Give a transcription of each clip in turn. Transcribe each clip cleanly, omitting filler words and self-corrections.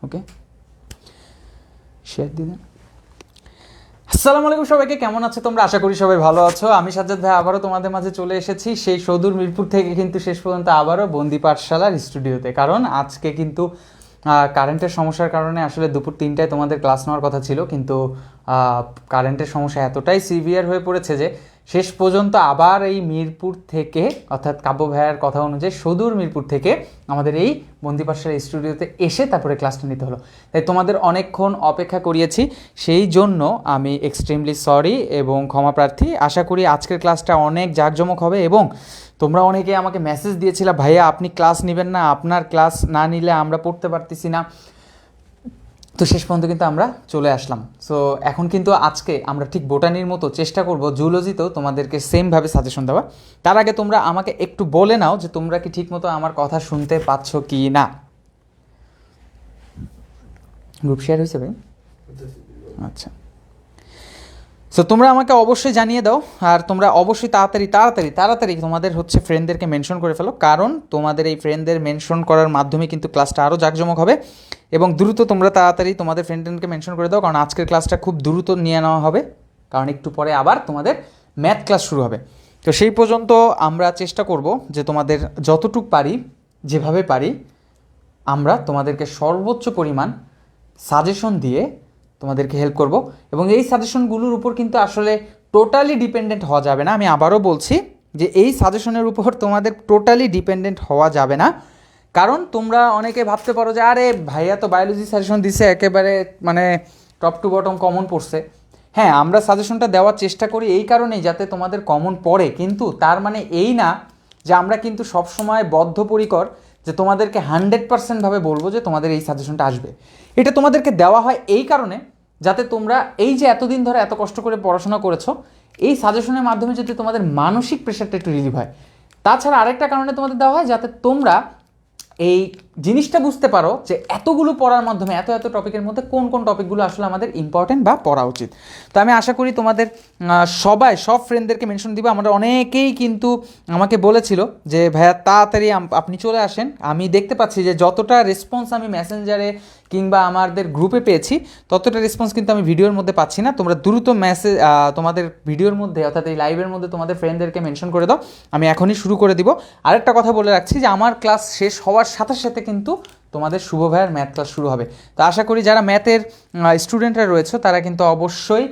ওকে, share দিবেন। আসসালামু আলাইকুম সবাইকে, কেমন আছো তোমরা? আশা করি সবাই ভালো আছো। আমি সাজ্জাদ ভাই আবারও তোমাদের মাঝে চলে এসেছি সেই সুদূর মিরপুর থেকে, কিন্তু শেষ পর্যন্ত আবারও বন্দি পাঠশালার স্টুডিওতে। কারণ আজকে কিন্তু কারেন্টের সমস্যার কারণে আসলে দুপুর 3টায় তোমাদের ক্লাস নেওয়ার কথা ছিল, কিন্তু কারেন্টের সমস্যা এতটাই সিভিয়ার হয়ে পড়েছে যে শেষ পর্যন্ত আবার এই মিরপুর থেকে, অর্থাৎ কাব্য ভাইয়ার কথা অনুযায়ী সুদূর মিরপুর থেকে আমাদের এই বন্দি পাঠশালার স্টুডিওতে এসে তারপরে ক্লাসটা নিতে হলো। তাই তোমাদের অনেকক্ষণ অপেক্ষা করিয়েছি, সেই জন্য আমি এক্সট্রিমলি সরি এবং ক্ষমা প্রার্থী। আশা করি আজকের ক্লাসটা অনেক জাঁকজমক হবে। এবং তোমরা অনেকে আমাকে মেসেজ দিয়েছিলে, ভাইয়া আপনি ক্লাস নেবেন না, আপনার ক্লাস না নিলে আমরা পড়তে পারতেছি না। তো শেষ পর্যন্ত কিন্তু আমরা চলে আসলাম। সো এখন কিন্তু আজকে আমরা ঠিক বোটানির মতো চেষ্টা করব জুলজিতেও তোমাদেরকে সেমভাবে সাজেশন দেওয়া। তার আগে তোমরা আমাকে একটু বলে নাও যে তোমরা কি ঠিক মতো আমার কথা শুনতে পাচ্ছ কি না। গ্রুপ শেয়ার হয়েছে ভাই? আচ্ছা, সো তোমরা আমাকে অবশ্যই জানিয়ে দাও। আর তোমরা অবশ্যই তাড়াতাড়ি তোমাদের হচ্ছে ফ্রেন্ডদেরকে মেনশন করে ফেলো, কারণ তোমাদের এই ফ্রেন্ডদের মেনশন করার মাধ্যমে কিন্তু ক্লাসটা আরও জাঁকজমক হবে। এবং দ্রুত তোমরা তাড়াতাড়ি তোমাদের ফ্রেন্ডদেরকে মেনশন করে দাও, কারণ আজকের ক্লাসটা খুব দ্রুত নিয়ে নেওয়া হবে, কারণ একটু পরে আবার তোমাদের ম্যাথ ক্লাস শুরু হবে। তো সেই পর্যন্ত আমরা চেষ্টা করব যে তোমাদের যতটুক পারি, যেভাবে পারি আমরা তোমাদেরকে সর্বোচ্চ পরিমাণ সাজেশন দিয়ে তোমাদেরকে হেল্প করব। এবং এই সাজেশনগুলোর উপর কিন্তু আসলে টোটালি ডিপেন্ডেন্ট হওয়া যাবে না। আমি আবারও বলছি যে এই সাজেশনের উপর তোমাদের টোটালি ডিপেন্ডেন্ট হওয়া যাবে না, কারণ তোমরা অনেকে ভাবতে পারো যে আরে ভাইয়া তো বায়োলজি সাজেশন দিছে, একেবারে মানে টপ টু বটম কমন পড়ছে। হ্যাঁ, আমরা সাজেশনটা দেওয়ার চেষ্টা করি এই কারণেই যাতে তোমাদের কমন পড়ে, কিন্তু তার মানে এই না যে আমরা কিন্তু সবসময় বদ্ধপরিকর যে তোমাদেরকে 100% বলবো যে তোমাদের এই সাজেশনটা আসবে। এটা তোমাদেরকে দেওয়া হয় এই কারণে যাতে তোমরা এই যে এতদিন ধরে এত কষ্ট করে পড়াশোনা করেছো, এই সাজেশনের মাধ্যমে যদি তোমাদের মানসিক প্রেশারটা একটু রিলিভ হয়। তাছাড়া আরেকটা কারণে তোমাদের দেওয়া হয় যাতে তোমরা এই জিনিসটা বুঝতে পারো যে এতগুলো পড়ার মাধ্যমে এত টপিকের মধ্যে কোন কোন টপিকগুলো আসলে আমাদের ইম্পর্টেন্ট বা পড়া উচিত। তো আমি আশা করি তোমাদের সব ফ্রেন্ডদেরকে মেনশন দিবা। আমরা অনেকেই কিন্তু আমাকে বলেছিল যে ভাইয়া তাড়াতাড়ি আপনি চলে আসেন। আমি দেখতে পাচ্ছি যে যতটা রেসপন্স আমি মেসেঞ্জারে কিংবা আমাদের গ্রুপে পেয়েছি, ততটা রেসপন্স কিন্তু আমি ভিডিওর মধ্যে পাচ্ছি না। তোমরা দ্রুত মেসেজ তোমাদের ভিডিওর মধ্যে, অর্থাৎ এই লাইভের মধ্যে তোমাদের ফ্রেন্ডদেরকে মেনশন করে দাও। আমি এখনই শুরু করে দিব। আরেকটা কথা বলে রাখছি যে আমার ক্লাস শেষ হওয়ার সাথে সাথে কিন্তু তোমাদের শুভ ভাইয়ের ম্যাথ ক্লাস শুরু হবে। তো আশা করি যারা ম্যাথের স্টুডেন্টরা রয়েছে তারা কিন্তু অবশ্যই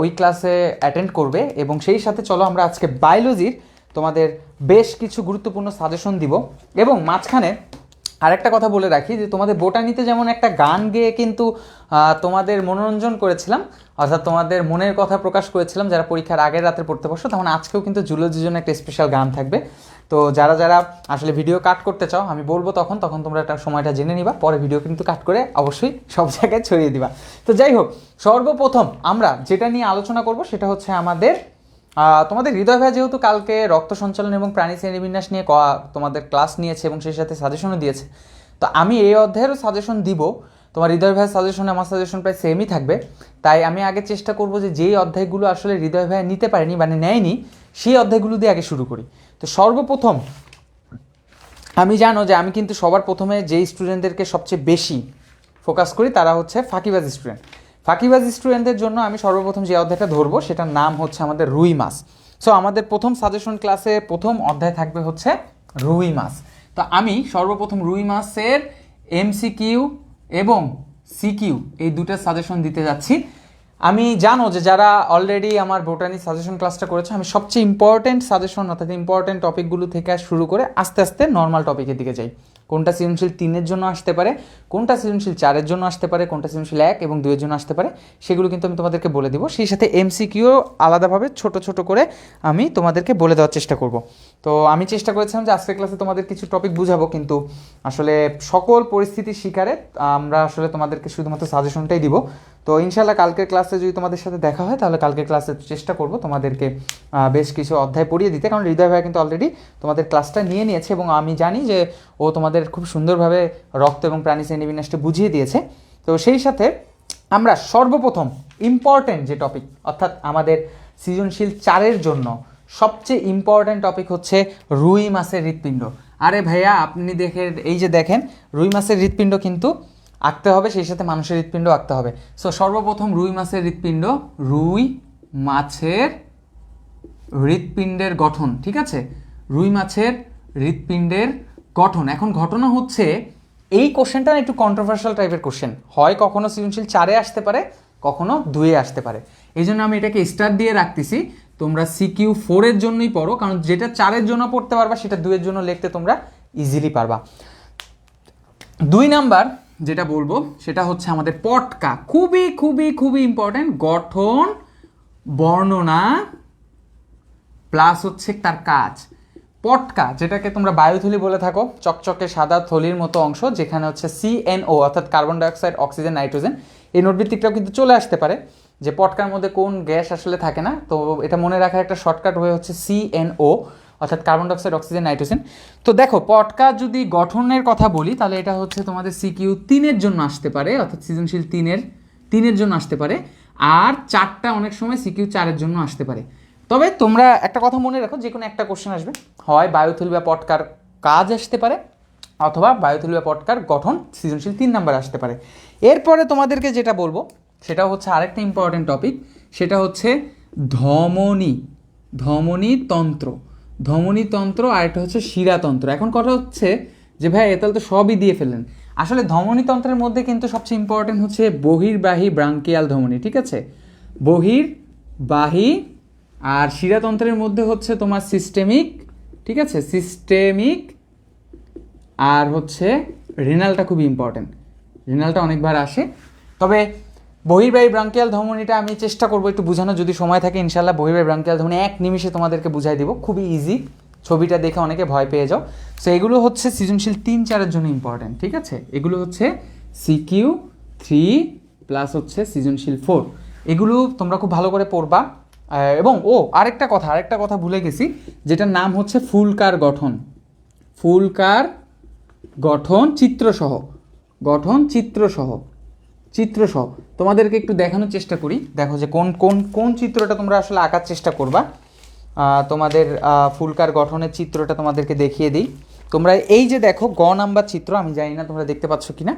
ওই ক্লাসে অ্যাটেন্ড করবে। এবং সেই সাথে চলো আমরা আজকে বায়োলজির তোমাদের বেশ কিছু গুরুত্বপূর্ণ সাজেশন দিব। এবং মাঝখানে আরেকটা কথা বলে রাখি যে তোমাদের বোটানিতে যেমন একটা গান গেয়ে কিন্তু তোমাদের মনোরঞ্জন করেছিলাম, অর্থাৎ তোমাদের মনের কথা প্রকাশ করেছিলাম যারা পরীক্ষার আগের রাতে পড়তে বসো, তখন আজকেও কিন্তু জুলজির জন্য একটা স্পেশাল গান থাকবে। তো যারা যারা আসলে ভিডিও কাট করতে চাও আমি বলবো তখন তোমরা একটা সময়টা জেনে নিবা, পরে ভিডিও কিন্তু কাট করে অবশ্যই সব জায়গায় ছড়িয়ে দিবা। তো যাই হোক, সর্বপ্রথম আমরা যেটা নিয়ে আলোচনা করব সেটা হচ্ছে আমাদের তোমাদের হৃদয় ভাই যেহেতু কালকে রক্ত সঞ্চালন এবং প্রাণী শ্রেণীবিন্যাস নিয়ে তোমাদের ক্লাস নিয়েছে এবং সেই সাথে সাজেশনও দিয়েছে, তো আমি এই অধ্যায়েরও সাজেশন দিব। তোমার হৃদয় ভাইয়ের সাজেশনে আমার সাজেশন প্রায় সেমই থাকবে। তাই আমি আগে চেষ্টা করব যে যেই অধ্যায়গুলো আসলে হৃদয় ভাই নিতে পারেনি মানে নেয়নি, সেই অধ্যায়গুলো দিয়ে আগে শুরু করি। তো সর্বপ্রথম আমি জানো যে আমি কিন্তু সবার প্রথমে যেই স্টুডেন্টদেরকে সবচেয়ে বেশি ফোকাস করি তারা হচ্ছে ফাঁকিবাজ স্টুডেন্ট। ফাঁকিবাজ স্টুডেন্টদের জন্য আমি সর্বপ্রথম যে অধ্যায়টা ধরবো সেটার নাম হচ্ছে আমাদের রুই মাছ। সো আমাদের প্রথম সাজেশন ক্লাসে প্রথম অধ্যায় থাকবে হচ্ছে রুই মাছ। তো আমি সর্বপ্রথম রুই মাছের এমসিকিউ এবং সিকিউ এই দুটো সাজেশন দিতে যাচ্ছি। আমি জানো যে যারা অলরেডি আমার বোটানি সাজেশন ক্লাসটা করেছে, আমি সবচেয়ে ইম্পর্টেন্ট সাজেশন অর্থাৎ ইম্পর্টেন্ট টপিকগুলো থেকে শুরু করে আস্তে আস্তে নর্মাল টপিকের দিকে যাই। কোনটা সৃজনশীল 3-এর জন্য আসতে পারে, কোনটা সৃজনশীল 4-এর জন্য আসতে পারে, কোনটা সৃজনশীল 1 এবং 2-এর জন্য আসতে পারে, সেগুলো কিন্তু আমি তোমাদেরকে বলে দিব। সেই সাথে এমসিকিউ আলাদাভাবে ছোট ছোট করে আমি তোমাদেরকে বলে দেওয়ার চেষ্টা করব। তো আমি চেষ্টা করেছিলাম যে আজকের ক্লাসে তোমাদের কিছু টপিক বুঝাবো, কিন্তু আসলে সকল পরিস্থিতির শিকারে আমরা আসলে তোমাদেরকে শুধুমাত্র সাজেশনটাই দিব। তো ইনশাল্লাহ কালকের ক্লাসে যদি তোমাদের সাথে দেখা হয় তাহলে কালকের ক্লাসে চেষ্টা করব তোমাদেরকে বেশ কিছু অধ্যায় পড়িয়ে দিতে, কারণ হৃদয় ভাই কিন্তু অলরেডি তোমাদের ক্লাসটা নিয়ে নিয়েছে এবং আমি জানি যে ও তোমাদের খুব সুন্দরভাবে রক্ত এবং প্রাণী শ্রেণীবিন্যাসটা বুঝিয়ে দিয়েছে। তো সেই সাথে আমরা সর্বপ্রথম ইম্পর্টেন্ট যে টপিক, অর্থাৎ আমাদের সৃজনশীল 4-এর জন্য সবচেয়ে ইম্পর্টেন্ট টপিক হচ্ছে রুই মাছের হৃৎপিণ্ড। আরে ভাইয়া আপনি এই যে দেখেন রুই মাছের হৃৎপিণ্ড কিন্তু আঁকতে হবে, সেই সাথে মানুষের হৃৎপিণ্ড আঁকতে হবে। সো সর্বপ্রথম রুই মাছের হৃৎপিণ্ড, রুই মাছের হৃৎপিণ্ডের গঠন, ঠিক আছে, রুই মাছের হৃৎপিণ্ডের গঠন। এখন ঘটনা হচ্ছে এই কোশ্চেনটা একটু কন্ট্রোভার্সিয়াল টাইপের কোশ্চেন, হয় কখনো সৃজনশীল 4-এ আসতে পারে, কখনো 2-এ আসতে পারে। এই জন্য আমি এটাকে স্টার দিয়ে রাখতেছি। তোমরা সিকিউ 4-এর জন্যই পড়ো, কারণ যেটা 4-এর জন্য পড়তে পারবা সেটা 2-এর জন্য লিখতে তোমরা ইজিলি পারবা। 2 নাম্বার যেটা বলবো সেটা হচ্ছে আমাদের পটকা, খুবই খুবই খুবই ইম্পর্টেন্ট। গঠন, বর্ণনা প্লাস হচ্ছে তার কাজ। পটকা, যেটাকে তোমরা বায়ুথলি বলে থাকো, চকচকে সাদা থলির মতো অংশ, যেখানে হচ্ছে CNO অর্থাৎ কার্বন ডাইঅক্সাইড, অক্সিজেন, নাইট্রোজেন। এই নোটভিত্তিকটাও কিন্তু চলে আসতে পারে যে পটকার মধ্যে কোন গ্যাস আসলে থাকে না, তো এটা মনে রাখার একটা শর্টকাট হয়ে হচ্ছে CNO অর্থাৎ কার্বন ডাইঅক্সাইড, অক্সিজেন, নাইট্রোজেন। তো দেখো পটকা যদি গঠনের কথা বলি তাহলে এটা হচ্ছে তোমাদের সিকিউ 3-এর জন্য আসতে পারে, অর্থাৎ সৃজনশীল 3-এর জন্য আসতে পারে, আর 4টা অনেক সময় সিকিউ 4-এর জন্য আসতে পারে। তবে তোমরা একটা কথা মনে রাখো, যে কোনো একটা কোশ্চেন আসবে, হয় বায়ুথলি বা পটকার কাজ আসতে পারে, অথবা বায়ুথলি বা পটকার গঠন সৃজনশীল 3 নাম্বার আসতে পারে। এরপরে তোমাদেরকে যেটা বলবো সেটা হচ্ছে আরেকটা ইম্পর্টেন্ট টপিক, সেটা হচ্ছে ধমনী, ধমনীতন্ত্র, ধমনীতন্ত্র, আর একটা হচ্ছে শিরাতন্ত্র। এখন কথা হচ্ছে যে ভাই তাহলে তো সবই দিয়ে ফেললেন। আসলে ধমনীতন্ত্রের মধ্যে কিন্তু সবচেয়ে ইম্পর্টেন্ট হচ্ছে বহির্বাহী ব্রাঙ্কিয়াল ধমনী, ঠিক আছে, বহির্বাহী। আর শিরাতন্ত্রের মধ্যে হচ্ছে তোমার সিস্টেমিক, ঠিক আছে, সিস্টেমিক, আর হচ্ছে রিনালটা খুবই ইম্পর্টেন্ট, রিনালটা অনেকবার আসে। তবে বহির্বাহী ব্রাঙ্কিয়াল ধমনীটা আমি চেষ্টা করবো একটু বোঝানো, যদি সময় থাকে ইনশাল্লাহ বহির্বাহী ব্রাঙ্কিয়াল ধমনী 1 নিমিষে তোমাদেরকে বুঝাই দিব, খুবই ইজি, ছবিটা দেখে অনেকে ভয় পেয়ে যাও। সো এগুলো হচ্ছে সৃজনশীল 3-4-এর জন্য ইম্পর্টেন্ট, ঠিক আছে, এগুলো হচ্ছে সিকিউ 3 প্লাস হচ্ছে সৃজনশীল 4, এগুলো তোমরা খুব ভালো করে পড়বা। এবং আরেকটা কথা ভুলে গেছি, যেটার নাম হচ্ছে ফুলকার গঠন, ফুলকার গঠন চিত্রসহ, গঠন চিত্রসহ তোমাদেরকে একটু দেখানোর চেষ্টা করি। দেখো যে কোন কোন কোন চিত্রটা তোমরা আসলে আঁকার চেষ্টা করবা। তোমাদের ফুলকার গঠনের চিত্রটা তোমাদেরকে দেখিয়ে দিই। তোমরা এই যে দেখো গ নাম্বার চিত্র, আমি জানি না তোমরা দেখতে পাচ্ছ কিনা,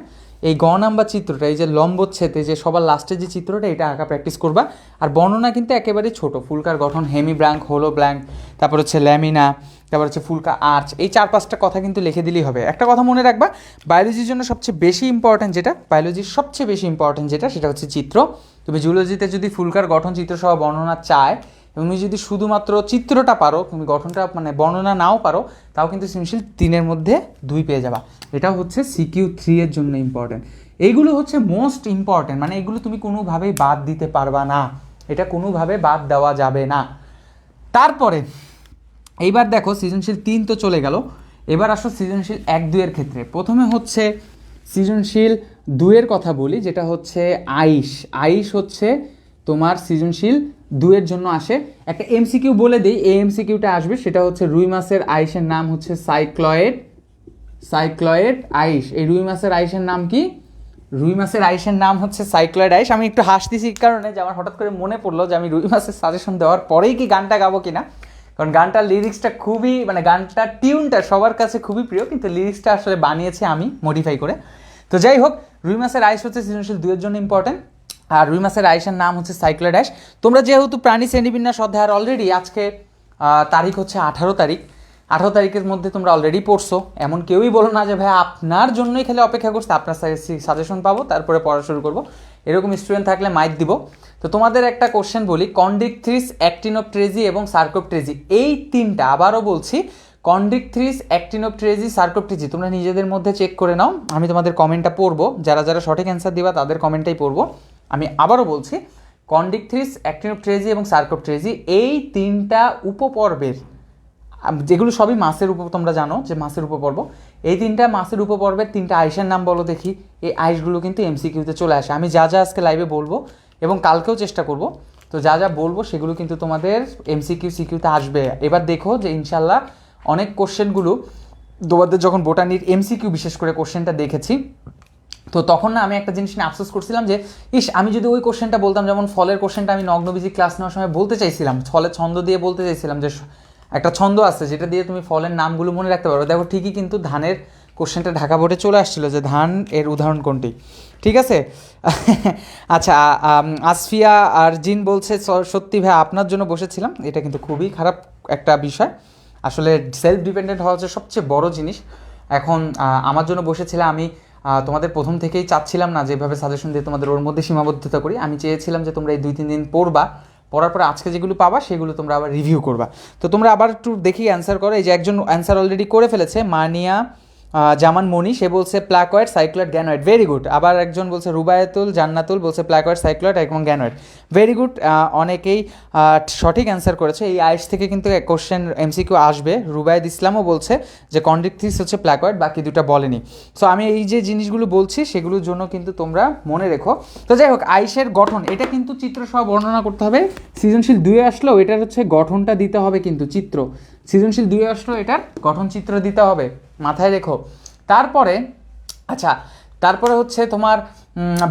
এই গ নাম্বার চিত্রটা, এই যে লম্বচ্ছেদে যে সবার লাস্টের যে চিত্রটা, এটা আঁকা প্র্যাকটিস করবা। আর বর্ণনা কিন্তু একেবারে ছোট, ফুলকার গঠন, হেমি ব্ল্যাঙ্ক, হোলো ব্ল্যাঙ্ক, তারপর হচ্ছে ল্যামিনা, তারপর হচ্ছে ফুলকা আর্চ, এই 4-5টা কথা কিন্তু লিখে দিলেই হবে। একটা কথা মনে রাখবা, বায়োলজির জন্য সবচেয়ে বেশি ইম্পর্টেন্ট যেটা, বায়োলজির সবচেয়ে বেশি ইম্পর্টেন্ট যেটা, সেটা হচ্ছে চিত্র। তুমি জুলজিতে যদি ফুলকার গঠন চিত্রসহ বর্ণনা চায়, তুমি যদি শুধুমাত্র চিত্রটা পারো, তুমি গঠনটা মানে বর্ণনা নাও পারো, তাও কিন্তু সৃজনশীল 3-এর মধ্যে 2 পেয়ে যাবা। এটা হচ্ছে সিকিউ 3-এর জন্য ইম্পর্টেন্ট। এইগুলো হচ্ছে মোস্ট ইম্পর্টেন্ট, মানে এগুলো তুমি কোনোভাবেই বাদ দিতে পারবা না, এটা কোনোভাবে বাদ দেওয়া যাবে না। তারপরে এইবার দেখো সৃজনশীল 3 তো চলে গেল, এবার আসো সৃজনশীল 1-2-এর ক্ষেত্রে। প্রথমে হচ্ছে সৃজনশীল 2-এর কথা বলি, যেটা হচ্ছে আইস। আইস হচ্ছে তোমার সৃজনশীল 2-এর জন্য আসে। একটা এমসিকিউ বলে দিই, এই এমসিকিউটা আসবে, সেটা হচ্ছে রুই মাছের আইসের নাম হচ্ছে সাইক্লয়েড আইস। এই রুই মাছের আইসের নাম কি? রুই মাছের আইসের নাম হচ্ছে সাইক্লয়েড আইস। আমি একটু হাসতেছি কারণে যে আমার হঠাৎ করে মনে পড়লো যে আমি রুই মাছের সাজেশন দেওয়ার পরেই কি গানটা গাবো কিনা, কারণ গানটার লিরিক্সটা খুবই, মানে গানটার টিউনটা সবার কাছে খুবই প্রিয়, কিন্তু লিরিক্সটা আসলে বানিয়েছি আমি মডিফাই করে। তো যাই হোক, রুই মাছের আইস হচ্ছে সৃজনশীল 2-এর জন্য ইম্পর্টেন্ট, আর রুই মাছের আইসের নাম হচ্ছে সাইক্লয়েড আইস। তোমরা যেহেতু প্রাণী শ্রেণীবিন্যাস অধ্যায়ের অলরেডি আজকে তারিখ হচ্ছে 18 তারিখ, 18 তারিখের মধ্যে তোমরা অলরেডি পড়ছো, এমন কেউই বলো না যে ভাই আপনার জন্যই খালি অপেক্ষা করছে, আপনার সাজেশন পাবো তারপরে পড়া শুরু করবো, এরকম স্টুডেন্ট থাকলে মাইক দিব। তো তোমাদের একটা কোশ্চেন বলি, কন্ডিকথ্রিস, অ্যাক্টিনোপট্রেজি এবং সার্কোপট্রেজি, এই 3টা, আবারও বলছি, কন্ডিকথ্রিস, অ্যাক্টিনোপট্রেজি, সার্কোপট্রেজি, তোমরা নিজেদের মধ্যে চেক করে নাও, আমি তোমাদের কমেন্টটা পড়বো, যারা যারা সঠিক অ্যান্সার দিবা তাদের কমেন্টটাই পড়বো। আমি আবারও বলছি, কন্ডিকথ্রিস, অ্যাক্টিনোপট্রেজি এবং সার্কোপট্রেজি, এই 3টা উপপর্বের, যেগুলো সবই মাছের তোমরা জানো যে মাছের উপপর্ব, এই 3টা মাছের উপপর্বের 3টা আইসের নাম বলো দেখি। এই আইসগুলো কিন্তু এমসিকিউতে চলে আসে। আমি যা যা আজকে লাইভে বলবো এবং কালকেও চেষ্টা করব, তো যা যা বলবো সেগুলো কিন্তু তোমাদের সিকিউতে আসবে। এবার দেখো যে ইনশাল্লাহ অনেক কোশ্চেনগুলো তোমাদের যখন বোটানির এমসিকিউ বিশেষ করে কোশ্চেনটা দেখেছি, তো তখন না আমি একটা জিনিস নিয়ে আফসোস করছিলাম যে আমি যদি ওই কোশ্চেনটা বলতাম, যেমন ফলের কোশ্চেনটা আমি নগ্নবীজি ক্লাস নেওয়ার সময় বলতে চাইছিলাম, ফলের ছন্দ দিয়ে বলতে চাইছিলাম যে একটা ছন্দ আছে যেটা দিয়ে তুমি ফলের নামগুলো মনে রাখতে পারো। দেখো ঠিকই কিন্তু ধানের কোশ্চেনটা ঢাকা বোর্ডে চলে আসছিল যে ধান এর উদাহরণ কোনটি, ঠিক আছে। আচ্ছা, আসফিয়া আরজিন বলছে সত্যি ভাই আপনার জন্য বসেছিলাম, এটা কিন্তু খুবই খারাপ একটা বিষয়। আসলে সেলফ ডিপেন্ডেন্ট হওয়া হচ্ছে সবচেয়ে বড় জিনিস। এখন আমার জন্য বসেছিলাম, আমি তোমাদের প্রথম থেকেই চাচ্ছিলাম না যেভাবে সাজেশন দিয়ে তোমাদের ওর মধ্যে সীমাবদ্ধতা করি, আমি চেয়েছিলাম যে তোমরা এই 2-3 দিন পড়বা, পড়ার পরে আজকে যেগুলো পাবা সেগুলো তোমরা আবার রিভিউ করবা। তো তোমরা আবার একটু দেখি অ্যান্সার করো। এই যে একজন অ্যান্সার অলরেডি করে ফেলেছে, মানিয়া জামান মনি, সে বলছে প্ল্যাকয়েড, সাইক্লয়েড, গ্যানয়েড, ভেরি গুড। আবার একজন বলছে রুবায়াতুল জান্নাতুল বলছে প্ল্যাকয়েড, সাইক্লয়েড এবং গ্যানয়েড, ভেরি গুড। অনেকেই সঠিক অ্যান্সার করেছে। এই আইস থেকে কিন্তু কোশ্চেন এমসিকিউ আসবে। রুবায়দ ইসলামও বলছে যে কন্ড্রিকথিস হচ্ছে প্ল্যাকয়েড, বাকি দুটা বলেনি। সো আমি এই যে জিনিসগুলো বলছি সেগুলোর জন্য কিন্তু তোমরা মনে রেখো। তো যাই হোক, আইসের গঠন এটা কিন্তু চিত্র সহ বর্ণনা করতে হবে। সৃজনশীল 2-এ আসলেও এটার হচ্ছে গঠনটা দিতে হবে, কিন্তু চিত্র। সৃজনশীল 2-এ আসলেও এটার গঠন চিত্র দিতে হবে, মাথায় রেখো। তারপরে আচ্ছা, তারপরে হচ্ছে তোমার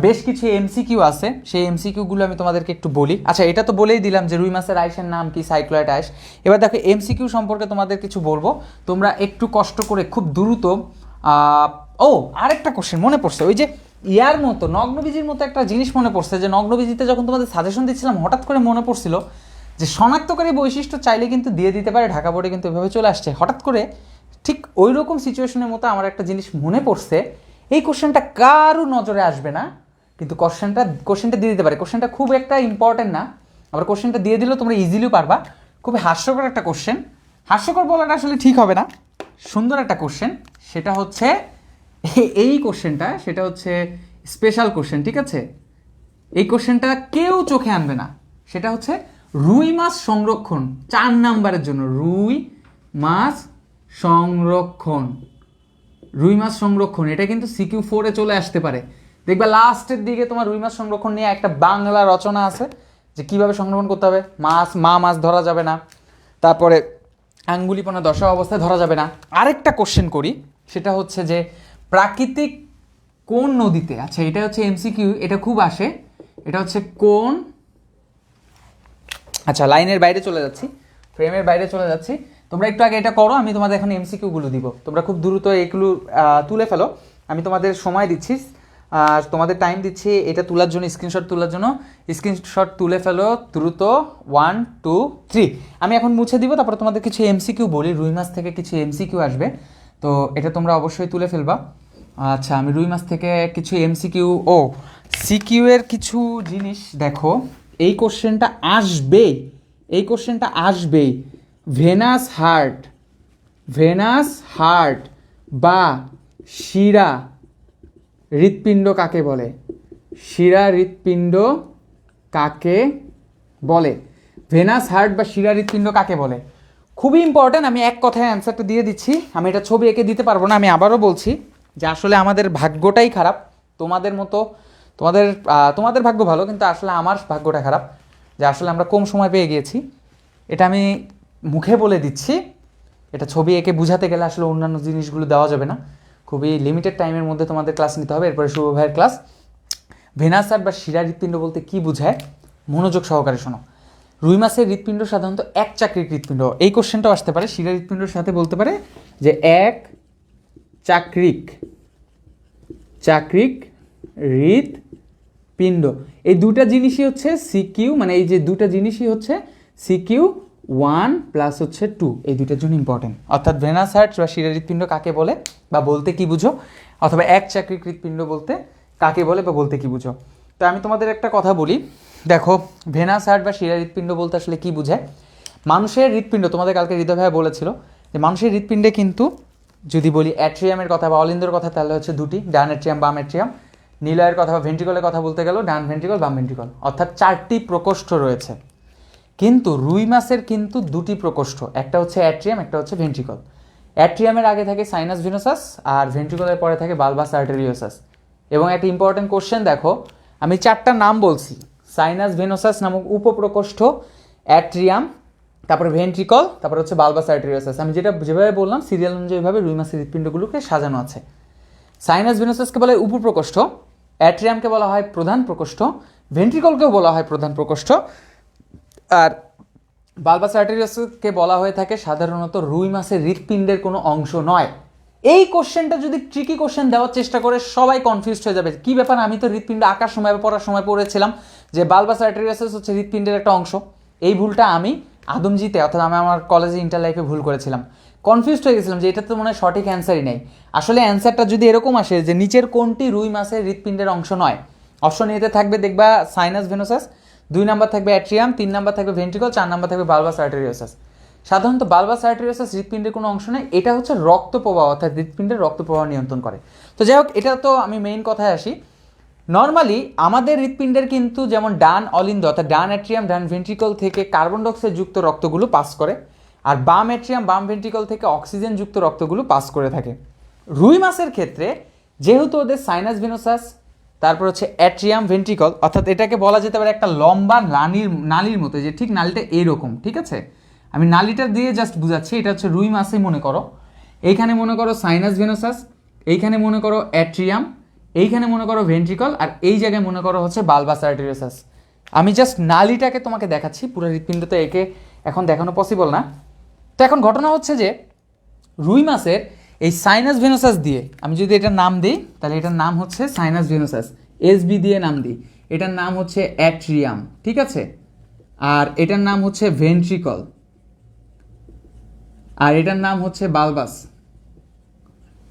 বেশ কিছু এমসিকিউ আছে, সেই এমসিকিউগুলো আমি তোমাদেরকে একটু বলি। আচ্ছা, এটা তো বলেই দিলাম যে রুই মাছের আইসের নাম কি, সাইক্লয়েড আইস। এবার দেখো এমসিকিউ সম্পর্কে তোমাদের কিছু বলবো, তোমরা একটু কষ্ট করে খুব দ্রুত। আরেকটা কোশ্চেন মনে পড়ছে, ওই যে ইয়ার মতো নগ্নবীজির মতো একটা জিনিস মনে পড়ছে, যে নগ্নবীজিতে যখন তোমাদের সাজেশন দিচ্ছিলাম হঠাৎ করে মনে পড়ছিল যে শনাক্তকারী বৈশিষ্ট্য চাইলে কিন্তু দিয়ে দিতে পারে, ঢাকা বোর্ডে কিন্তু এভাবে চলে আসছে হঠাৎ করে। ঠিক ওই রকম সিচুয়েশনের মতো আমার একটা জিনিস মনে পড়ছে। এই কোশ্চেনটা কারো নজরে আসবে না, কিন্তু কোশ্চেনটা দিয়ে দিতে পারে। কোশ্চেনটা খুব একটা ইম্পর্টেন্ট না, আবার কোশ্চেনটা দিয়ে দিলেও তোমরা ইজিলিও পারবা। খুবই হাস্যকর একটা কোশ্চেন, হাস্যকর বলাটা আসলে ঠিক হবে না, সুন্দর একটা কোশ্চেন। সেটা হচ্ছে এই কোশ্চেনটা, সেটা হচ্ছে স্পেশাল কোশ্চেন, ঠিক আছে। এই কোশ্চেনটা কেউ চোখে আনবে না। সেটা হচ্ছে রুই মাছ সংরক্ষণ, 4 নাম্বারের জন্য রুই মাছ সংরক্ষণ। রুই মাছ সংরক্ষণ এটা কিন্তু সিকিউ 4-এ চলে আসতে পারে। দেখবা লাস্টের দিকে তোমার রুই মাছ সংরক্ষণ নিয়ে একটা বাংলা রচনা আছে, যে কিভাবে সংরক্ষণ করতে হবে। মাছ ধরা যাবে না, তারপরে আঙ্গুলিপনা দশা অবস্থায় ধরা যাবে না। আরেকটা কোশ্চেন করি, সেটা হচ্ছে যে প্রাকৃতিক কোন নদীতে, আচ্ছা এটা হচ্ছে এমসিকিউ, এটা খুব আসে। এটা হচ্ছে কোন, আচ্ছা লাইনের বাইরে চলে যাচ্ছি, ফ্রেমের বাইরে চলে যাচ্ছি, তোমরা একটু আগে এটা করো, আমি তোমাদের এখন এমসিকিউগুলো দিব, তোমরা খুব দ্রুত এগুলো তুলে ফেলো। আমি তোমাদের সময় দিচ্ছি, তোমাদের টাইম দিচ্ছি এটা তোলার জন্য, স্ক্রিনশট তোলার জন্য। স্ক্রিনশট তুলে ফেলো দ্রুত, 1 2 3। আমি এখন মুছে দিব, তারপরে তোমাদের কিছু এমসিকিউ বলি, রুই মাছ থেকে কিছু এমসিকিউ আসবে, তো এটা তোমরা অবশ্যই তুলে ফেলবা। আচ্ছা, আমি রুই মাছ থেকে কিছু এমসিকিউ সিকিউ এর কিছু জিনিস দেখো। এই কোশ্চেনটা আসবেই, এই কোশ্চেনটা আসবেই। ভেনাস হার্ট বা শিরা হৃৎপিণ্ড কাকে বলে? শিরা হৃৎপিণ্ড কাকে বলে? ভেনাস হার্ট বা শিরা হৃৎপিণ্ড কাকে বলে? খুবই ইম্পর্ট্যান্ট। আমি এক কথায় অ্যান্সারটা দিয়ে দিচ্ছি, আমি এটা ছবি এঁকে দিতে পারবো না। আমি আবারও বলছি যে আসলে আমাদের ভাগ্যটাই খারাপ, তোমাদের মতো তোমাদের ভাগ্য ভালো, কিন্তু আসলে আমার ভাগ্যটা খারাপ, যে আসলে আমরা কম সময় পেয়ে গিয়েছি। এটা আমি মুখে বলে দিচ্ছি, এটা ছবি এঁকে বুঝাতে গেলে আসলে অন্যান্য জিনিসগুলো দেওয়া যাবে না। খুবই লিমিটেড টাইমের মধ্যে তোমাদের ক্লাস নিতে হবে। এরপরে শুভ ভাইয়ের ক্লাস। ভেনাস হার্ট বা শিরা হৃৎপিণ্ড বলতে কি বোঝায়, মনোযোগ সহকারে শোনো। রুই মাছের হৃৎপিণ্ড সাধারণত এক চাকরিক হৃৎপিণ্ড। এই কোশ্চেনটাও আসতে পারে, শিরা হৃৎপিণ্ডের সাথে বলতে পারে যে এক চাকরিক হৃৎপিণ্ড। এই দুটা জিনিসই হচ্ছে সিকিউ, মানে এই যে দুটা জিনিসই হচ্ছে সিকিউ 1 প্লাস হচ্ছে 2, এই দুইটার জন্য ইম্পর্টেন্ট। অর্থাৎ ভেনাস হার্ট বা শিরা হৃৎপিণ্ড কাকে বলে বা বলতে কি বুঝো, অথবা এক চাকরিক হৃৎপিণ্ড বলতে কাকে বলে বা বলতে কি বুঝো। তো আমি তোমাদের একটা কথা বলি, দেখো ভেনাস হার্ট বা শিরা হৃৎপিণ্ড বলতে আসলে কি বোঝায়। মানুষের হৃৎপিণ্ড, তোমাদের কালকে হৃদয় ভাই বলেছিল যে মানুষের হৃৎপিণ্ডে কিন্তু যদি বলি অ্যাট্রিয়ামের কথা বা অলিন্দের কথা, তাহলে হচ্ছে দুটি, ডান অ্যাট্রিয়াম বাম অ্যাট্রিয়াম। নিলয়ের কথা বা ভেন্ট্রিকলের কথা বলতে গেল ডান ভেন্ট্রিকল বাম ভেন্ট্রিকল, অর্থাৎ 4টি প্রকোষ্ঠ রয়েছে। কিন্তু রুই মাছের কিন্তু 2টি প্রকোষ্ঠ, একটা হচ্ছে অ্যাট্রিয়াম, একটা হচ্ছে ভেন্ট্রিকল। অ্যাট্রিয়ামের আগে থাকে সাইনাস ভেনোসাস আর ভেন্ট্রিকলের পরে থাকে বালবাস আর্টেরিওসাস। এবং একটা ইম্পর্টেন্ট কোশ্চেন দেখো, আমি 4টা নাম বলছি, সাইনাস ভেনোসাস নামক উপপ্রকোষ্ঠ, অ্যাট্রিয়াম, তারপরে ভেন্ট্রিকল, তারপরে হচ্ছে বালবাস আর্টেরিওসাস। আমি যেভাবে বললাম সিরিয়াল অনুযায়ীভাবে রুই মাছের হৃৎপিণ্ডগুলোকে সাজানো আছে। সাইনাস ভেনোসাসকে বলা হয় উপপ্রকোষ্ঠ, অ্যাট্রিয়ামকে বলা হয় প্রধান প্রকোষ্ঠ, ভেন্ট্রিকলকেও বলা হয় প্রধান প্রকোষ্ঠ, আর বালবাস আর্টেরিয়াসকে বলা হয়ে থাকে সাধারণত রুই মাছের হৃৎপিণ্ডের কোনো অংশ নয়। এই কোশ্চেনটা যদি ট্রিকি কোশ্চেন দেওয়ার চেষ্টা করে সবাই কনফিউজড হয়ে যাবে, কি ব্যাপার, আমি তো হৃৎপিণ্ড আঁকার সময় পড়ার সময় পড়েছিলাম যে বালবাস আর্টেরিয়াসিস হচ্ছে হৃৎপিণ্ডের একটা অংশ। এই ভুলটা আমি আদমজিতে অর্থাৎ আমি আমার কলেজে ইন্টার লাইফে ভুল করেছিলাম, কনফিউজড হয়ে গেছিলাম যে এটা তো মনে হয় সঠিক অ্যান্সারই নেই। আসলে অ্যান্সারটা যদি এরকম আসে যে নিচের কোনটি রুই মাছের হৃৎপিণ্ডের অংশ নয়, অপশন এতে থাকবে দেখবা সাইনাস ভেনোসাস, 2 নাম্বার থাকবে অ্যাট্রিয়াম, 3 নাম্বার থাকবে ভেন্ট্রিকল, 4 নাম্বার থাকবে বালবাস আর্টেরিয়াসিস। সাধারণত বালবাস আর্টেরিয়াসিস হৃৎপিণ্ডের কোনো অংশ নেই, এটা হচ্ছে রক্ত প্রবাহ অর্থাৎ হৃৎপিণ্ডের রক্ত প্রবাহ নিয়ন্ত্রণ করে। তো যাই হোক, এটা তো আমি মেইন কথায় আসি। নর্মালি আমাদের হৃৎপিণ্ডের কিন্তু যেমন ডান অলিন্দ অর্থাৎ ডান অ্যাট্রিয়াম ডান ভেন্ট্রিকল থেকে কার্বন ডাইঅক্সাইড যুক্ত রক্তগুলো পাস করে, আর বাম অ্যাট্রিয়াম বাম ভেন্ট্রিকল থেকে অক্সিজেন যুক্ত রক্তগুলো পাস করে থাকে। রুই মাছের ক্ষেত্রে যেহেতু ওদের সাইনাস ভেনোসাস, তারপর হচ্ছে অ্যাট্রিয়াম ভেন্ট্রিকল, অর্থাৎ এটাকে বলা যেতে পারে একটা লম্বা নালীর মতো, যে ঠিক নালীটা এরকম, ঠিক আছে, আমি নালীটা দিয়ে জাস্ট বুঝাচ্ছি। এটা হচ্ছে রুই মাছই মনে করো, এইখানে মনে করো সাইনাস ভেনোসাস, এইখানে মনে করো অ্যাট্রিয়াম, এইখানে মনে করো ভেন্ট্রিকল, আর এই জায়গায় মনে করো হচ্ছে বালবাস আর্টেরিয়াসিস। আমি জাস্ট নালীটাকে তোমাকে দেখাচ্ছি, পুরো হৃৎপিণ্ড তো একে এখন দেখানো পসিবল না। তো এখন ঘটনা হচ্ছে যে রুই মাছের এই সাইনাস ভেনোসাস দিয়ে আমি যদি এটার নাম দিই, তাহলে এটার নাম হচ্ছে সাইনাস ভেনোসাস, এসবি দিয়ে নাম দিই, এটার নাম হচ্ছে অ্যাট্রিয়াম, ঠিক আছে, আর এটার নাম হচ্ছে ভেন্ট্রিকল, আর এটার নাম হচ্ছে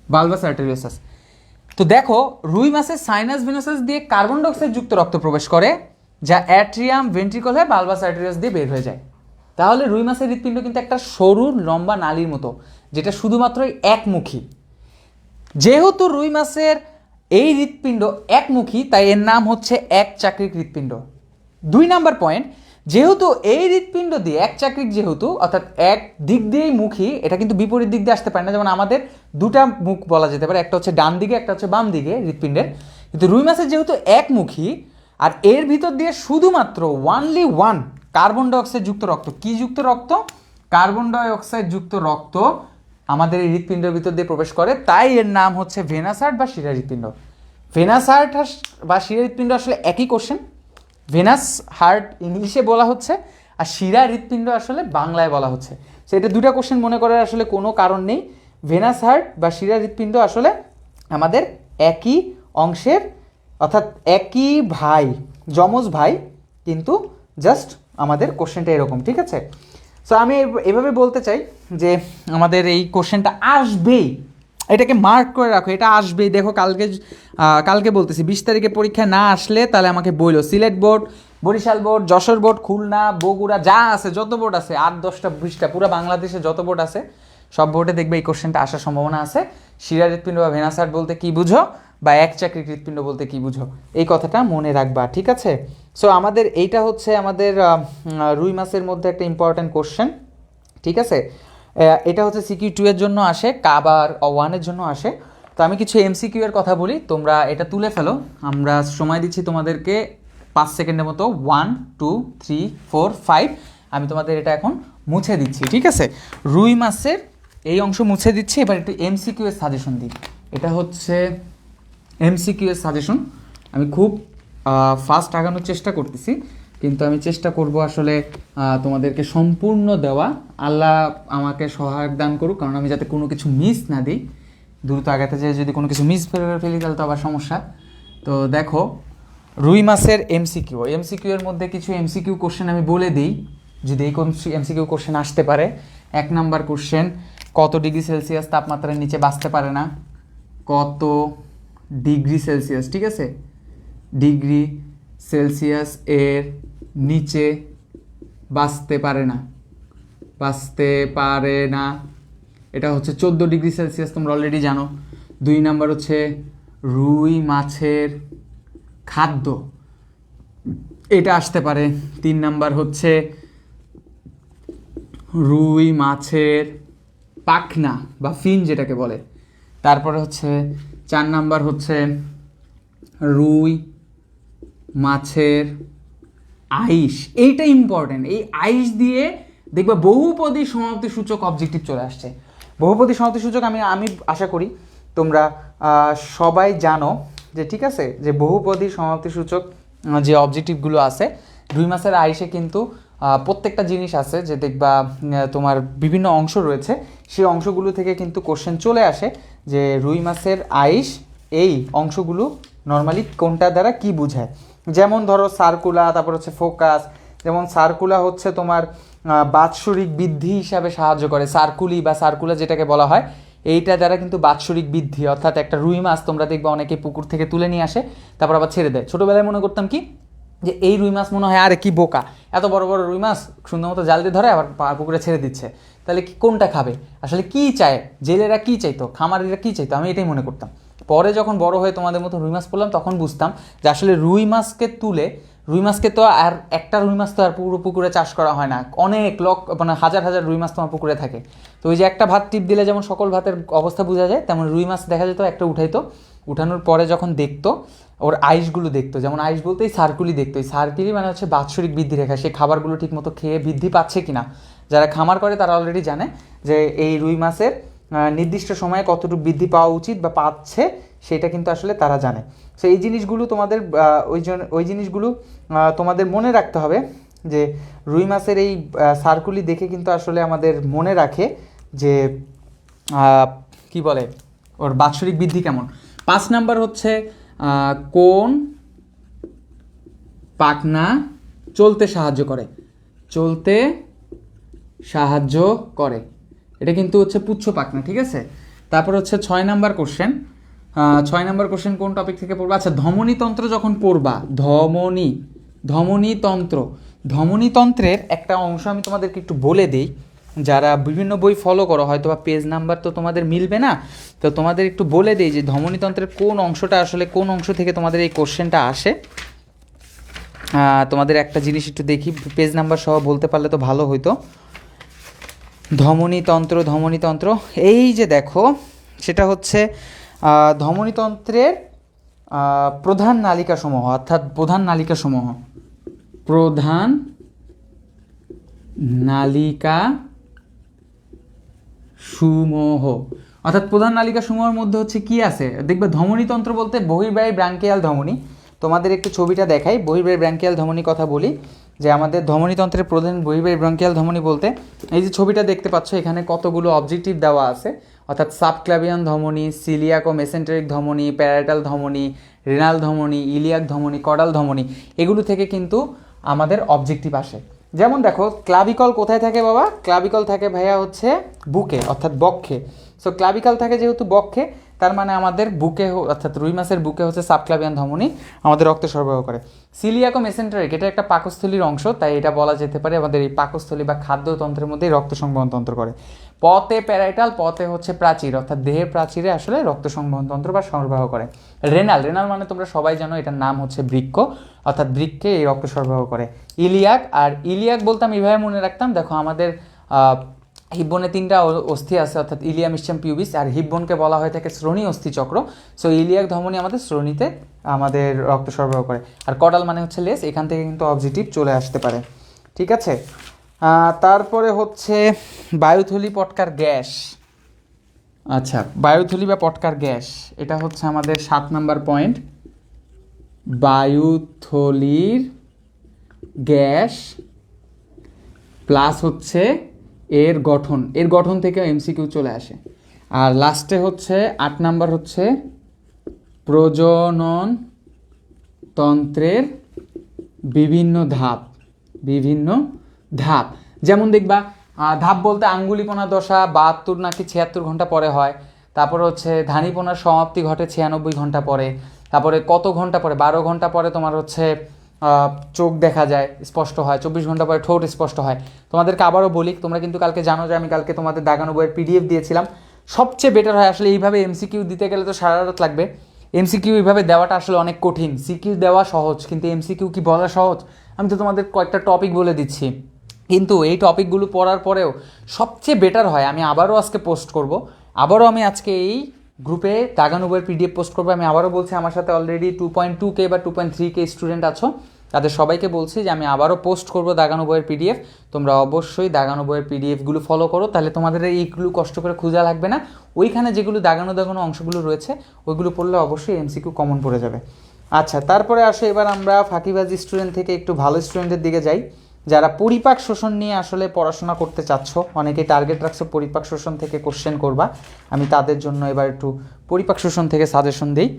বালবাস আর্টেরিয়াসিস। তো দেখো রুই মাছের সাইনাস ভেনোসাস দিয়ে কার্বন ডাইঅক্সাইড যুক্ত রক্ত প্রবেশ করে, যা অ্যাট্রিয়াম ভেন্ট্রিকল হয়ে বালবাস আর্টেরিয়াস দিয়ে বের হয়ে যায়। তাহলে রুই মাছের হৃৎপিণ্ড কিন্তু একটা সরু লম্বা নালীর মতো, যেটা শুধুমাত্রই একমুখী। যেহেতু রুই মাছের এই হৃৎপিণ্ড একমুখী, তাই এর নাম হচ্ছে এক চাকরিক হৃৎপিণ্ড। 2 নাম্বার পয়েন্ট, যেহেতু এই হৃৎপিণ্ড দিয়ে এক চাকরিক, যেহেতু অর্থাৎ এক দিক দিয়েই মুখী, এটা কিন্তু বিপরীত দিক দিয়ে আসতে পারে না। যেমন আমাদের দুটা মুখ বলা যেতে পারে, একটা হচ্ছে ডান দিকে, একটা হচ্ছে বাম দিকে হৃৎপিণ্ডের, কিন্তু রুই মাছের যেহেতু একমুখী, আর এর ভিতর দিয়ে শুধুমাত্র ওয়ানলি ওয়ান কার্বন ডাইঅক্সাইড যুক্ত রক্ত, কি যুক্ত রক্ত, কার্বন ডাইঅক্সাইড যুক্ত রক্ত আমাদের এই হৃৎপিণ্ডের ভিতর দিয়ে প্রবেশ করে, তাই এর নাম হচ্ছে ভেনাস হার্ট বা শিরা হৃৎপিণ্ড। ভেনাস হার্ট বা শিরা হৃৎপিণ্ড আসলে একই কোশ্চেন, ভেনাস হার্ট ইংলিশে বলা হচ্ছে আর শিরা হৃৎপিণ্ড আসলে বাংলায় বলা হচ্ছে। সেটা দুটা কোশ্চেন মনে করার আসলে কোনো কারণ নেই। ভেনাস হার্ট বা শিরা হৃৎপিণ্ড আসলে আমাদের একই অংশের, অর্থাৎ একই ভাই, যমজ ভাই, কিন্তু জাস্ট আমাদের কোশ্চেনটা এরকম, ঠিক আছে। সো আমি এভাবে বলতে চাই যে আমাদের এই কোশ্চেনটা আসবেই, এটাকে মার্ক করে রাখো, এটা আসবেই। দেখো কালকে বলতেছি 20 তারিখে পরীক্ষা না আসলে তাহলে আমাকে বইলো, Sylhet board, Barishal board, Jessore board, Khulna, Bogura, যা আছে যত বোর্ড আছে 8-10টা 20টা পুরো বাংলাদেশে যত বোর্ড আছে সব বোর্ডে দেখবে এই কোশ্চেনটা আসার সম্ভাবনা আছে। শিরা হৃৎপিণ্ড বা ভেনাস হার্ট বলতে কী বুঝো, বা এক চাকরিক হৃৎপিণ্ড বলতে কী বুঝো, এই কথাটা মনে রাখবা, ঠিক আছে। সো আমাদের এইটা হচ্ছে আমাদের রুই মাছের মধ্যে একটা ইম্পর্ট্যান্ট কোশ্চেন, ঠিক আছে। এটা হচ্ছে CQ2 এর জন্য আসে, কাবার 1-এর জন্য আসে। তো আমি কিছু MCQ এর কথা বলি, তোমরা এটা তুলে ফেলো। আমরা সময় দিচ্ছি তোমাদেরকে 5 সেকেন্ডের মতো, 1 2 3 4 5। আমি তোমাদের এটা এখন মুছে দিচ্ছি, ঠিক আছে। রুই মাছের এই অংশ মুছে দিচ্ছি, এবার একটু MCQ এর সাজেশন দিই। এটা হচ্ছে MCQ এর সাজেশন। আমি খুব ফাস্ট আগানোর চেষ্টা করতেছি, কিন্তু আমি চেষ্টা করব আসলে তোমাদেরকে সম্পূর্ণ দেওয়া। আল্লাহ আমাকে সহায়ক দান করুক, কারণ আমি যাতে কোনো কিছু মিস না দিই। দ্রুত আগাতে যেয়ে যদি কোনো কিছু মিস করে ফেলি তাহলে তো আবার সমস্যা। তো দেখো রুই মাছের MCQ এর মধ্যে কিছু MCQ কোশ্চেন আমি বলে দিই, যদি এই MCQ কোশ্চেন আসতে পারে। 1 নাম্বার কোশ্চেন, কত ডিগ্রি সেলসিয়াস তাপমাত্রার নিচে বাঁচতে পারে না? কত ডিগ্রি সেলসিয়াস, ঠিক আছে, ডিগ্রি সেলসিয়াস এর নিচে বাঁচতে পারে না, এটা হচ্ছে 14 ডিগ্রি সেলসিয়াস, তোমরা অলরেডি জানো। 2 নাম্বার হচ্ছে রুই মাছের খাদ্য, এটা আসতে পারে। 3 নাম্বার হচ্ছে রুই মাছের পাখনা বা ফিন যেটাকে বলে। তারপরে হচ্ছে 4 নাম্বার হচ্ছে রুই মাছের আইস, এইটা ইম্পর্টেন্ট। এই আইস দিয়ে দেখবা বহুপদী সমাপ্তি সূচক অবজেক্টিভ চলে আসছে। বহুপদী সমাপ্তি সূচক আমি আশা করি তোমরা সবাই জানো যে, ঠিক আছে, যে বহুপদী সমাপ্তি সূচক যে অবজেক্টিভগুলো আছে রুই মাছের আইসে কিন্তু প্রত্যেকটা জিনিস আছে, যে দেখবা তোমার বিভিন্ন অংশ রয়েছে, সেই অংশগুলো থেকে কিন্তু কোশ্চেন চলে আসে যে রুই মাছের আইস এই অংশগুলো নর্মালি কোনটা দ্বারা কি বোঝায়। যেমন ধরো সার্কুলা, তারপর হচ্ছে ফোকাস। যেমন সার্কুলা হচ্ছে তোমার বাৎসরিক বৃদ্ধি হিসাবে সাহায্য করে, সার্কুলি বা সার্কুলা যেটাকে বলা হয়, এইটা দ্বারা কিন্তু বাৎসরিক বৃদ্ধি, অর্থাৎ একটা রুই মাছ তোমরা দেখবে অনেকে পুকুর থেকে তুলে নিয়ে আসে তারপর আবার ছেড়ে দেয়। ছোটোবেলায় মনে করতাম কি যে এই রুই মাছ মনে হয় আরে কি বোকা, এত বড় বড় রুই মাছ সুন্দর মতো জাল দিয়ে ধরে আবার পুকুরে ছেড়ে দিচ্ছে, তাহলে কি কোনটা খাবে, আসলে কি চায়, জেলেরা কি চাইতো, খামারিরা কি চাইতো, আমি এটাই মনে করতাম। পরে যখন বড় হয়ে তোমাদের মতো রুই মাছ পড়লাম তখন বুঝতাম যে আসলে রুই মাছকে তুলে, রুই মাছকে তো আর একটা রুই মাছ তো আর পুরো পুকুরে চাষ করা হয় না, অনেক মানে হাজার হাজার রুই মাছ তোমার পুকুরে থাকে। তো ওই যে একটা ভাত টিপ দিলে যেমন সকল ভাতের অবস্থা বোঝা যায়, তেমন রুই মাছ দেখা যেত একটা উঠাইতো, উঠানোর পরে যখন দেখতো ওর আইসগুলো দেখতো, যেমন আইস বলতে এই সার্কুলি দেখতো, এই সার্কুলি মানে হচ্ছে বাৎসরিক বৃদ্ধি রেখা, সেই খাবারগুলো ঠিক মতো খেয়ে বৃদ্ধি পাচ্ছে কিনা। যারা খামার করে তারা অলরেডি জানে যে এই রুই মাছের নির্দিষ্ট সময়ে কতটুকু বৃদ্ধি পাওয়া উচিত বা পাচ্ছে, সেটা কিন্তু আসলে তারা জানে। সো এই জিনিসগুলো তোমাদের ওই জিনিসগুলো তোমাদের মনে রাখতে হবে যে রুই মাছের এই সার্কুলি দেখে কিন্তু আসলে আমাদের মনে রাখে যে কি বলে ওর বাৎসরিক বৃদ্ধি কেমন। 5 নাম্বার হচ্ছে কোন পাখনা চলতে সাহায্য করে, চলতে সাহায্য করে, এটা কিন্তু হচ্ছে পুচ্ছ পাখনা, ঠিক আছে। তারপর হচ্ছে 6 নাম্বার কোশ্চেন, 6 নাম্বার কোশ্চেন কোন টপিক থেকে পড়বা, আচ্ছা ধমনীতন্ত্র যখন পড়বা, ধমনীতন্ত্রের একটা অংশ আমি তোমাদেরকে একটু বলে দিই, যারা বিভিন্ন বই ফলো করো হয়তো বা পেজ নাম্বার তো তোমাদের মিলবে না, তো তোমাদের একটু বলে দিই যে ধমনীতন্ত্রের কোন অংশটা আসলে কোন অংশ থেকে তোমাদের এই কোশ্চেনটা আসে। তোমাদের একটা জিনিস একটু দেখি, পেজ নাম্বার সহ বলতে পারলে তো ভালো হইতো। ধমনীতন্ত্র এই যে দেখো, সেটা হচ্ছে ধমনীতন্ত্রের প্রধান নালিকাসমূহ, অর্থাৎ প্রধান নালিকাসমূহ অর্থাৎ প্রধান নালিকাসমূহের মধ্যে হচ্ছে কি আছে দেখবে। ধমনীতন্ত্র বলতে বহির্বাহী ব্রাঙ্কিয়াল ধমনী, তোমাদের একটু ছবিটা দেখাই, বহির্বাহী ব্রাঙ্কিয়াল ধমনী কথা বলি যে আমাদের ধমনীতন্ত্রের প্রধান বহির্বাহী ব্রাঙ্কিয়াল ধমনী বলতে এই যে ছবিটা দেখতে পাচ্ছ, এখানে কতগুলো অবজেক্টিভ দেওয়া আছে, অর্থাৎ সাবক্লাভিয়ান ধমনী, সিলিয়াক ও মেসেন্টেরিক ধমনী, প্যারাটাল ধমনী, রেনাল ধমনী, ইলিয়াক ধমনী, কডাল ধমনী, এগুলো থেকে কিন্তু আমাদের অবজেক্টিভ আসে। যেমন দেখো ক্লাভিকল কোথায় থাকে বাবা, ক্লাভিকল থাকে ভাইয়া হচ্ছে বুকে অর্থাৎ বক্ষে। সো ক্লাভিকল থাকে যেহেতু বক্ষে, তার মানে আমাদের বুকে অর্থাৎ রুই মাছের বুকে হচ্ছে সাবক্লাভিয়ান ধমনী আমাদের রক্ত সরবরাহ করে। সিলিয়াক ও মেসেন্টেরিক এটা একটা পাকস্থলীর অংশ, তাই এটা বলা যেতে পারে আমাদের এই পাকস্থলী বা খাদ্যতন্ত্রের মধ্যেই রক্ত সংবহন তন্ত্র করে। পথে প্যারাইটাল, পথে হচ্ছে প্রাচীর, অর্থাৎ দেহের প্রাচীরে আসলে রক্ত সংবহন তন্ত্র বা সরবরাহ করে। রেনাল মানে তোমরা সবাই জানো এটার নাম হচ্ছে বৃক্ক, অর্থাৎ বৃক্কে এই রক্ত সরবরাহ করে। ইলিয়াক বলতাম এইভাবে মনে রাখতাম, দেখো আমাদের হিপবোনে 3টা অস্থি আছে, অর্থাৎ ইলিয়াম ইসচাম পিউবিস, আর হিপবোনকে বলা হয়ে থাকে শ্রোণী অস্থি চক্র। সো ইলিয়াক ধমনী আমাদের শ্রোণীতে আমাদের রক্ত সরবরাহ করে। আর কডাল মানে হচ্ছে লেজ, এখান থেকে কিন্তু অবজেক্টিভ চলে আসতে পারে, ঠিক আছে। তারপরে হচ্ছে বায়ুথলি পটকার গ্যাস, আচ্ছা বায়ুথলি বা পটকার গ্যাস, এটা হচ্ছে আমাদের 7 নাম্বার পয়েন্ট। বায়ুথলির গ্যাস প্লাস হচ্ছে এর গঠন থেকে এমসিকিউ চলে আসে। আর লাস্টে হচ্ছে 8 নাম্বার হচ্ছে প্রজনন তন্ত্রের বিভিন্ন ধাপ। যেমন দেখবা ধাপ বলতে আঙ্গুলিপোনা দশা 72 নাকি 76 ঘন্টা পরে হয়, তারপরে হচ্ছে ধানীপোনার সমাপ্তি ঘটে 96 ঘন্টা পরে, তারপরে কত ঘন্টা পরে 12 ঘন্টা পরে তোমার হচ্ছে চোখ দেখা যায় স্পষ্ট হয়, 24 ঘন্টা পরে ঠোঁট স্পষ্ট হয়। তোমাদেরকে আবারও বলি, তোমরা কিন্তু কালকে জানো যে আমি কালকে তোমাদের দাগানো বইয়ের পিডিএফ দিয়েছিলাম। সবচেয়ে বেটার হয় আসলে এইভাবে এমসিকিউ দিতে গেলে তো সারা রাত লাগবে, এমসিকিউ এইভাবে দেওয়াটা আসলে অনেক কঠিন, সিকিউ দেওয়া সহজ কিন্তু এমসিকিউ কি বলা সহজ। আমি তো তোমাদের কয়েকটা টপিক বলে দিচ্ছি, কিন্তু এই টপিকগুলো পড়ার পরেও সবচেয়ে বেটার হয়, আমি আবারও আজকে পোস্ট করব, আমি আজকে এই গ্রুপে দাগানো বইয়ের পিডিএফ পোস্ট করবো। আমি আবারও বলছি আমার সাথে অলরেডি 2.2K বা 2.3K স্টুডেন্ট আছো, তাদের সবাইকে বলছি যে আমি আবারও পোস্ট করব দাগানো বইয়ের পিডিএফ। তোমরা অবশ্যই দাগানো বইয়ের পিডিএফগুলো ফলো করো, তাহলে তোমাদের এইগুলো কষ্ট করে খোঁজা লাগবে না। ওইখানে যেগুলো দাগানো অংশগুলো রয়েছে ওইগুলো পড়লে অবশ্যই এমসিকিউ কমন পড়ে যাবে। আচ্ছা, তারপরে আসো এবার আমরা ফাঁকিবাজি স্টুডেন্ট থেকে একটু ভালো স্টুডেন্টের দিকে যাই। যারা পরিপাক শোষণ নিয়ে আসলে পড়াশোনা করতে চাচ্ছ, অনেকে টার্গেট রাখছো পরিপাক শোষণ থেকে কোশ্চেন করবা, আমি তাদের জন্য এবার একটু পরিপাক শোষণ থেকে সাজেশন দিই।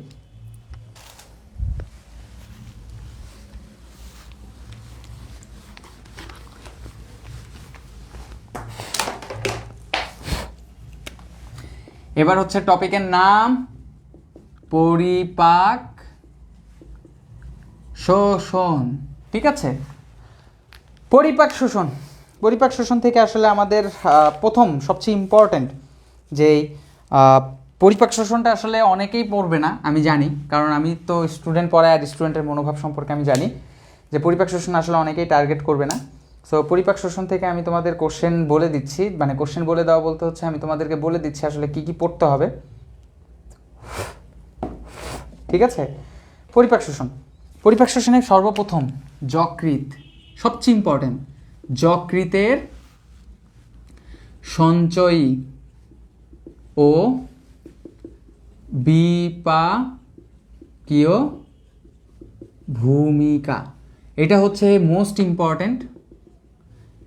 এবার হচ্ছে টপিকের নাম পরিপাক শোষণ, ঠিক আছে? পরিপাক শোষণ, পরিপাক শোষণ থেকে আসলে আমাদের প্রথম সবচেয়ে ইম্পর্ট্যান্ট যেই পরিপাক শোষণটা আসলে অনেকেই পড়বে না আমি জানি, কারণ আমি তো স্টুডেন্ট পড়াই আর স্টুডেন্টের মনোভাব সম্পর্কে আমি জানি যে পরিপাক শোষণ আসলে অনেকেই টার্গেট করবে না। সো পরিপাক শোষণ থেকে আমি তোমাদের কোশ্চেন বলে দিচ্ছি, মানে কোশ্চেন বলে দেওয়া বলতে হচ্ছে আমি তোমাদেরকে বলে দিচ্ছি আসলে কি কি পড়তে হবে, ঠিক আছে? পরিপাক শোষণ, পরিপাক শোষণের সর্বপ্রথম যকৃৎ, সবচেয়ে ইম্পর্টেন্ট, যকৃতের সঞ্চয়ী ও বিপাকীয় ভূমিকা, এটা হচ্ছে মোস্ট ইম্পর্ট্যান্ট,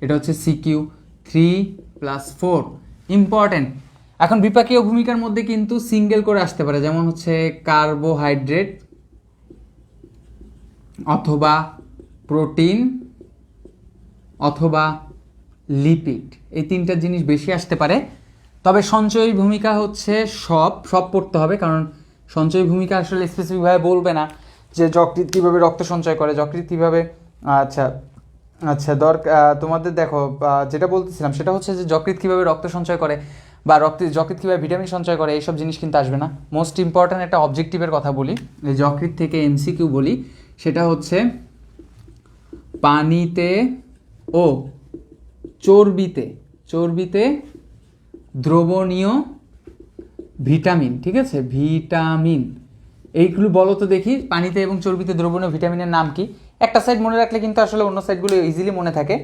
এটা হচ্ছে সিকিউ 3+4 ইম্পর্ট্যান্ট। এখন বিপাকীয় ভূমিকার মধ্যে কিন্তু সিঙ্গেল করে আসতে পারে, যেমন হচ্ছে কার্বোহাইড্রেট অথবা প্রোটিন অথবা লিপিড, এই তিনটা জিনিস বেশি আসতে পারে। তবে সঞ্চয়ী ভূমিকা হচ্ছে সব পড়তে হবে, কারণ সঞ্চয়ী ভূমিকা আসলে স্পেসিফিকভাবে বলবে না যে যকৃৎ কীভাবে রক্ত সঞ্চয় করে, যকৃৎ কীভাবে, আচ্ছা আচ্ছা তোমাদের দেখো যেটা বলতেছিলাম সেটা হচ্ছে যে যকৃৎ কীভাবে রক্ত সঞ্চয় করে বা যকৃৎ কীভাবে ভিটামিন সঞ্চয় করে, এইসব জিনিস কিন্তু আসবে না। মোস্ট ইম্পর্ট্যান্ট একটা অবজেক্টিভের কথা বলি, এই যকৃৎ থেকে এমসিকিউ বলি, সেটা হচ্ছে পানিতে ও চর্বিতে দ্রবণীয় ভিটামিন, ঠিক আছে? ভিটামিন এইগুলো বলো তো দেখি, পানিতে এবং চর্বিতে দ্রবণীয় ভিটামিনের নাম কি? একটা সাইড মনে রাখলে কিন্তু আসলে অন্য সাইডগুলো ইজিলি মনে থাকে।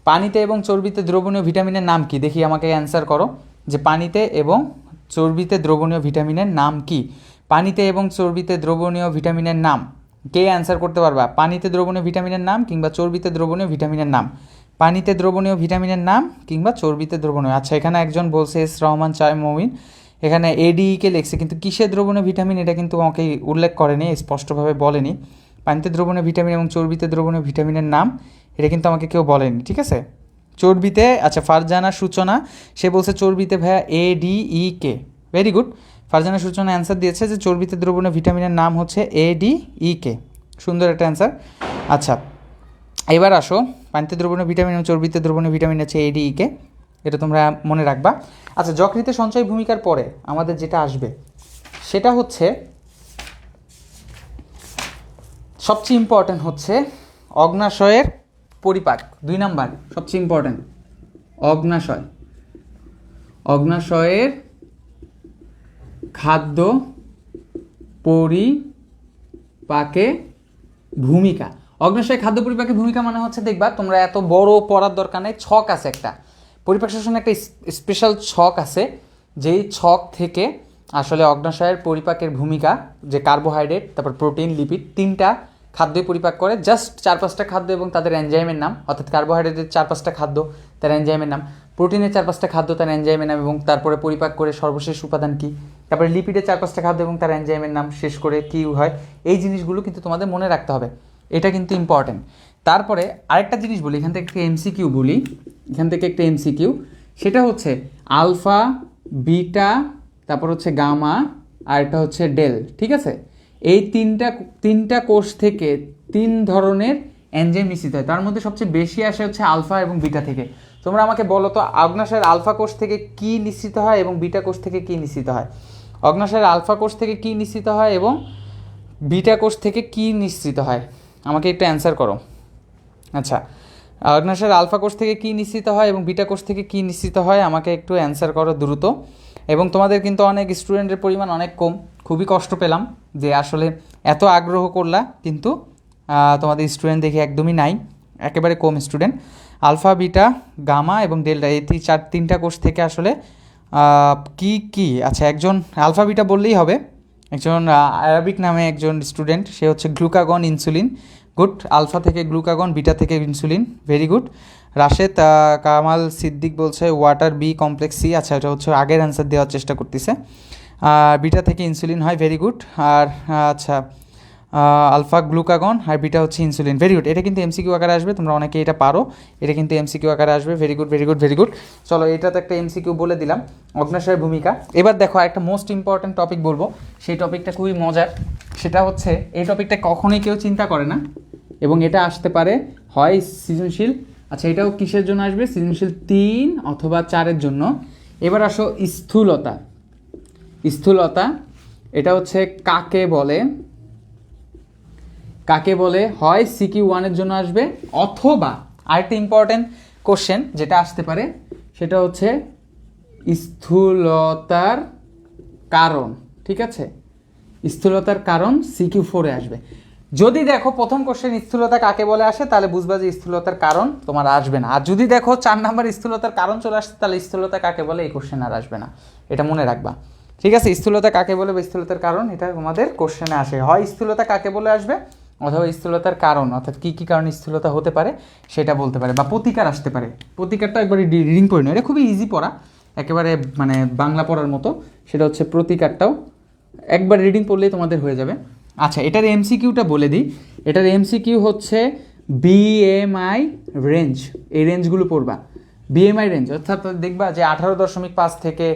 পানিতে এবং চর্বিতে দ্রবণীয় ভিটামিনের নাম কি? দেখি আমাকে অ্যান্সার করো যে পানিতে এবং চর্বিতে দ্রবণীয় ভিটামিনের নাম কি? পানিতে এবং চর্বিতে দ্রবণীয় ভিটামিনের নাম কে অ্যান্সার করতে পারবা? পানিতে দ্রবণীয় ভিটামিনের নাম কিংবা চর্বিতে দ্রবণীয় ভিটামিনের নাম, পানিতে দ্রবণীয় ভিটামিনের নাম কিংবা চর্বিতে দ্রবণীয়। আচ্ছা, এখানে একজন বলছে এস রহমান চায় মমিন, এখানে এডিইকে লিখছে, কিন্তু কিসের দ্রবণীয় ভিটামিন এটা কিন্তু আমাকে উল্লেখ করেনি, স্পষ্টভাবে বলেনি। পানিতে দ্রবণীয় ভিটামিন এবং চর্বিতে দ্রবণীয় ভিটামিনের নাম এটা কিন্তু আমাকে কেউ বলেনি, ঠিক আছে? চর্বিতে, আচ্ছা ফারজানা সূচনা সে বলছে চর্বিতে ভাইয়া ADEK, ভেরি গুড। ফারজানা সূচনা অ্যান্সার দিয়েছে যে চর্বিতে দ্রবণীয় ভিটামিনের নাম হচ্ছে ADEK, সুন্দর একটা অ্যান্সার। আচ্ছা এবার আসো, পানিতে দ্রবণীয় ভিটামিন এবং চর্বিতে দ্রবণীয় ভিটামিন হচ্ছে ADEK, এটা তোমরা মনে রাখবা। আচ্ছা, যকৃতের সঞ্চয় ভূমিকার পরে আমাদের যেটা আসবে সেটা হচ্ছে সবচেয়ে ইম্পর্ট্যান্ট হচ্ছে অগ্নাশয়ের পরিপাক, 2 নাম্বার সবচেয়ে ইম্পর্ট্যান্ট, অগ্নাশয়ের খাদ্য পরিপাকে ভূমিকা। অগ্নাশয় খাদ্য পরিপাকের ভূমিকা মানে হচ্ছে, দেখবা তোমরা এত বড় পড়ার দরকার নেই, ছক আছে একটা, পরিপাক শোষণে একটা স্পেশাল ছক আছে, যেই ছক থেকে আসলে অগ্নাশয়ের পরিপাকের ভূমিকা, যে কার্বোহাইড্রেট তারপর প্রোটিন লিপিড তিনটা খাদ্যই পরিপাক করে, জাস্ট 4-5টা খাদ্য এবং তাদের এনজাইমের নাম, অর্থাৎ কার্বোহাইড্রেটের 4-5টা খাদ্য তার এনজাইমের নাম, প্রোটিনের 4-5টা খাদ্য তার এনজাইমের নাম এবং তারপরে পরিপাক করে সর্বশেষ উপাদান কী, তারপরে লিপিডের 4-5টা খাদ্য এবং তার এনজাইমের নাম, শেষ করে কী হয়, এই জিনিসগুলো কিন্তু তোমাদের মনে রাখতে হবে, এটা কিন্তু ইম্পর্টেন্ট। তারপরে আরেকটা জিনিস বলি, এখান থেকে একটা এমসিকিউ বলি, সেটা হচ্ছে আলফা, বিটা, তারপর হচ্ছে গামা, আর এটা হচ্ছে ডেল, ঠিক আছে? এই তিনটা কোষ থেকে 3 ধরনের এনজাইম নিঃসৃত হয়, তার মধ্যে সবচেয়ে বেশি আসে হচ্ছে আলফা এবং বিটা থেকে। তোমরা আমাকে বলো তো অগ্নাশয়ের আলফা কোষ থেকে কি নিঃসৃত হয় এবং বিটা কোষ থেকে কি নিঃসৃত হয়? অগ্নাশয়ের আলফা কোষ থেকে কি নিঃসৃত হয় এবং বিটা কোষ থেকে কি নিঃসৃত হয়? আমাকে একটু অ্যান্সার করো। আচ্ছা, অগ্নাশয়ের আলফা কোষ থেকে কি নিঃসৃত হয় এবং বিটা কোষ থেকে কি নিঃসৃত হয়, আমাকে একটু অ্যান্সার করো দ্রুত। এবং তোমাদের কিন্তু অনেক স্টুডেন্টের পরিমাণ অনেক কম, খুবই কষ্ট পেলাম যে আসলে এত আগ্রহ করলা, কিন্তু তোমাদের স্টুডেন্ট দেখি একদমই নাই, একেবারে কম স্টুডেন্ট। আলফা, বিটা, গামা এবং ডেল্টা, এই 3টা কোষ থেকে আসলে কি আচ্ছা, একজন আলফা বিটা বললেই হবে, একজন অ্যারাবিক নামে একজন স্টুডেন্ট, সে হচ্ছে গ্লুকাগন ইনসুলিন গুড। আলফা থেকে গ্লুকাগন, বিটা থেকে insulin, very good. Rashed Kamal Siddique বলছে ওয়াটার বি কমপ্লেক্স সি, আচ্ছা এটা হচ্ছে আগের অ্যান্সার দেওয়ার চেষ্টা করতেছে। বিটা থেকে ইনসুলিন হয়, ভেরি গুড। আর আচ্ছা আলফা গ্লুকাগন আর বিটা হচ্ছে ইনসুলিন, ভেরি গুড। এটা কিন্তু এমসিকিউ আকারে আসবে, তোমরা অনেকে এটা পারো, এটা কিন্তু এমসিকিউ আকারে আসবে, very good very good very good. চলো এটা তো একটা এমসিকিউ বলে দিলাম, অগ্ন্যাশয়ের ভূমিকা। এবার দেখো একটা মোস্ট ইম্পর্ট্যান্ট টপিক বলবো, সেই টপিকটা খুবই মজার। সেটা হচ্ছে এই টপিকটা কখনোই কেউ চিন্তা করে না এবং এটা আসতে পারে হয় সৃজনশীল, আচ্ছা এটাও কিসের জন্য আসবে, সৃজনশীল 3 অথবা 4-এর জন্য। এবার আসো স্থূলতা। স্থূলতা এটা হচ্ছে কাকে বলে, কাকে বলে হয় সিকিউ 1-এর জন্য আসবে, অথবা আরেকটা ইম্পর্টেন্ট কোশ্চেন যেটা আসতে পারে সেটা হচ্ছে স্থূলতার কারণ, ঠিক আছে, স্থূলতার কারণ সিকিউ 4-এ আসবে। যদি দেখো প্রথম কোশ্চেন স্থূলতা কাকে বলে আসে তাহলে বুঝবা যে স্থূলতার কারণ তোমার আসবে না, আর যদি দেখো 4 নাম্বার স্থূলতার কারণ চলে আসছে তাহলে স্থূলতা কাকে বলে এই কোশ্চেন আর আসবে না, এটা মনে রাখবা, ঠিক আছে। স্থূলতা কাকে বলে বা স্থূলতার কারণ এটা তোমাদের কোশ্চেনে আসে, হয় স্থূলতা কাকে বলে আসবে অথবা স্থূলতার কারণ, অর্থাৎ কী কী কারণে স্থূলতা হতে পারে সেটা বলতে পারে, বা প্রতিকার আসতে পারে। প্রতিকারটা একবারে রিডিং করে নাও, এটা খুবই ইজি পড়া, একেবারে মানে বাংলা পড়ার মতো। সেটা হচ্ছে প্রতিকারটাও একবার রিডিং পড়লেই তোমাদের হয়ে যাবে। আচ্ছা এটার এমসিকিউটা বলে দিই, এটার এমসিকিউ হচ্ছে বিএমআই রেঞ্জ, এই রেঞ্জগুলো পড়বা। বিএমআই রেঞ্জ অর্থাৎ দেখবা যে 18.5 থেকে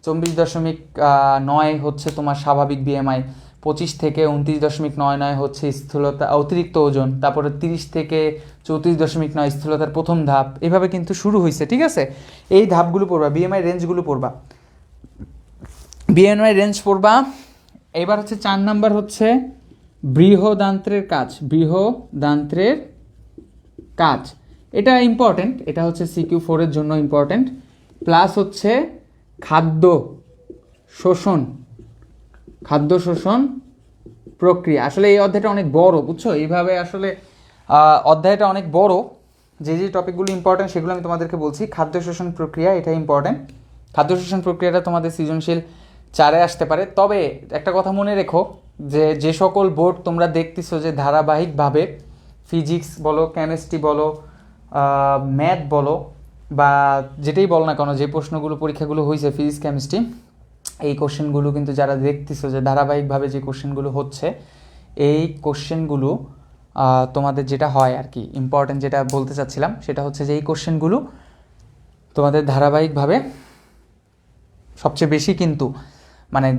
24.9 হচ্ছে তোমার স্বাভাবিক বিএমআই, 25 থেকে 29.99 হচ্ছে স্থূলতা অতিরিক্ত ওজন, তারপরে 30 থেকে 34.9 স্থূলতার প্রথম ধাপ, এভাবে কিন্তু শুরু হয়েছে, ঠিক আছে। এই ধাপগুলো পড়বা, বিএমআই রেঞ্জগুলো পড়বা, বিএমআই রেঞ্জ পড়বা। এবার হচ্ছে 4 নাম্বার হচ্ছে বৃহদান্ত্রের কাজ, বৃহদান্ত্রের কাজ, এটা ইম্পর্টেন্ট, এটা হচ্ছে সিকিউ 4-এর জন্য ইম্পর্টেন্ট। প্লাস হচ্ছে খাদ্য শোষণ, খাদ্য শোষণ প্রক্রিয়া। আসলে এই অধ্যায়টা অনেক বড়, বুঝছো, এইভাবে আসলে অধ্যায়টা অনেক বড়, যে যে টপিকগুলো ইম্পর্টেন্ট সেগুলো আমি তোমাদেরকে বলছি। খাদ্য শোষণ প্রক্রিয়া এটা ইম্পর্টেন্ট, খাদ্য শোষণ প্রক্রিয়াটা তোমাদের সৃজনশীল 4-এ আসতে পারে। তবে একটা কথা মনে রেখো যে যে সকল বোর্ড তোমরা দেখতেছো যে ধারাবাহিকভাবে ফিজিক্স বলো, কেমিস্ট্রি বলো, ম্যাথ বলো, বা যেটাই বলো না কেন, যে প্রশ্নগুলো পরীক্ষাগুলো হয়েছে ফিজিক্স কেমিস্ট্রি, এই কোশ্চেনগুলো কিন্তু যারা দেখতেছো যে ধারাবাহিকভাবে যে কোশ্চেনগুলো হচ্ছে, এই কোশ্চেনগুলো তোমাদের যেটা হয় আর কি, ইম্পর্টেন্ট যেটা বলতে চাচ্ছিলাম সেটা হচ্ছে যে এই কোশ্চেনগুলো তোমাদের ধারাবাহিকভাবে সবচেয়ে বেশি কিন্তু মানে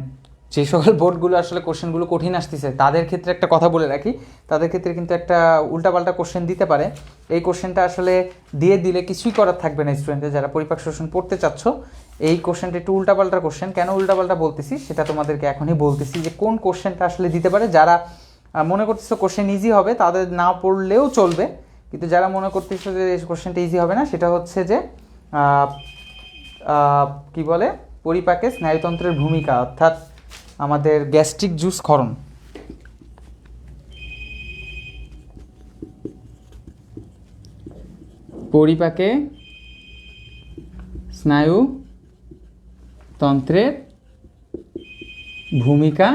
যে সকল বোর্ডগুলো আসলে কোশ্চেনগুলো কঠিন আসতেছে তাদের ক্ষেত্রে একটা কথা বলে রাখি, তাদের ক্ষেত্রে কিন্তু একটা উল্টাপাল্টা কোশ্চেন দিতে পারে। এই কোশ্চেনটা আসলে দিয়ে দিলে কিছুই করার থাকবে না স্টুডেন্টদের, যারা পরিপাক শোষণ পড়তে চাচ্ছ। এই কোশ্চেনটা একটু উল্টাপাল্টা কোশ্চেন, কেন উল্টাপাল্টা বলতেছি সেটা তোমাদেরকে এখনই বলতেছি, যে কোন কোশ্চেনটা আসলে দিতে পারে। যারা মনে করতেছো কোশ্চেন ইজি হবে তাদের না পড়লেও চলবে, কিন্তু যারা মনে করতেছো যে কোশ্চেনটা ইজি হবে না, সেটা হচ্ছে যে কি বলে পরিপাকে স্নায়ুতন্ত্রের ভূমিকা, অর্থাৎ আমাদের গ্যাস্ট্রিক জুস ক্ষরণ। পরিপাকে স্নায়ুতন্ত্রের ভূমিকা,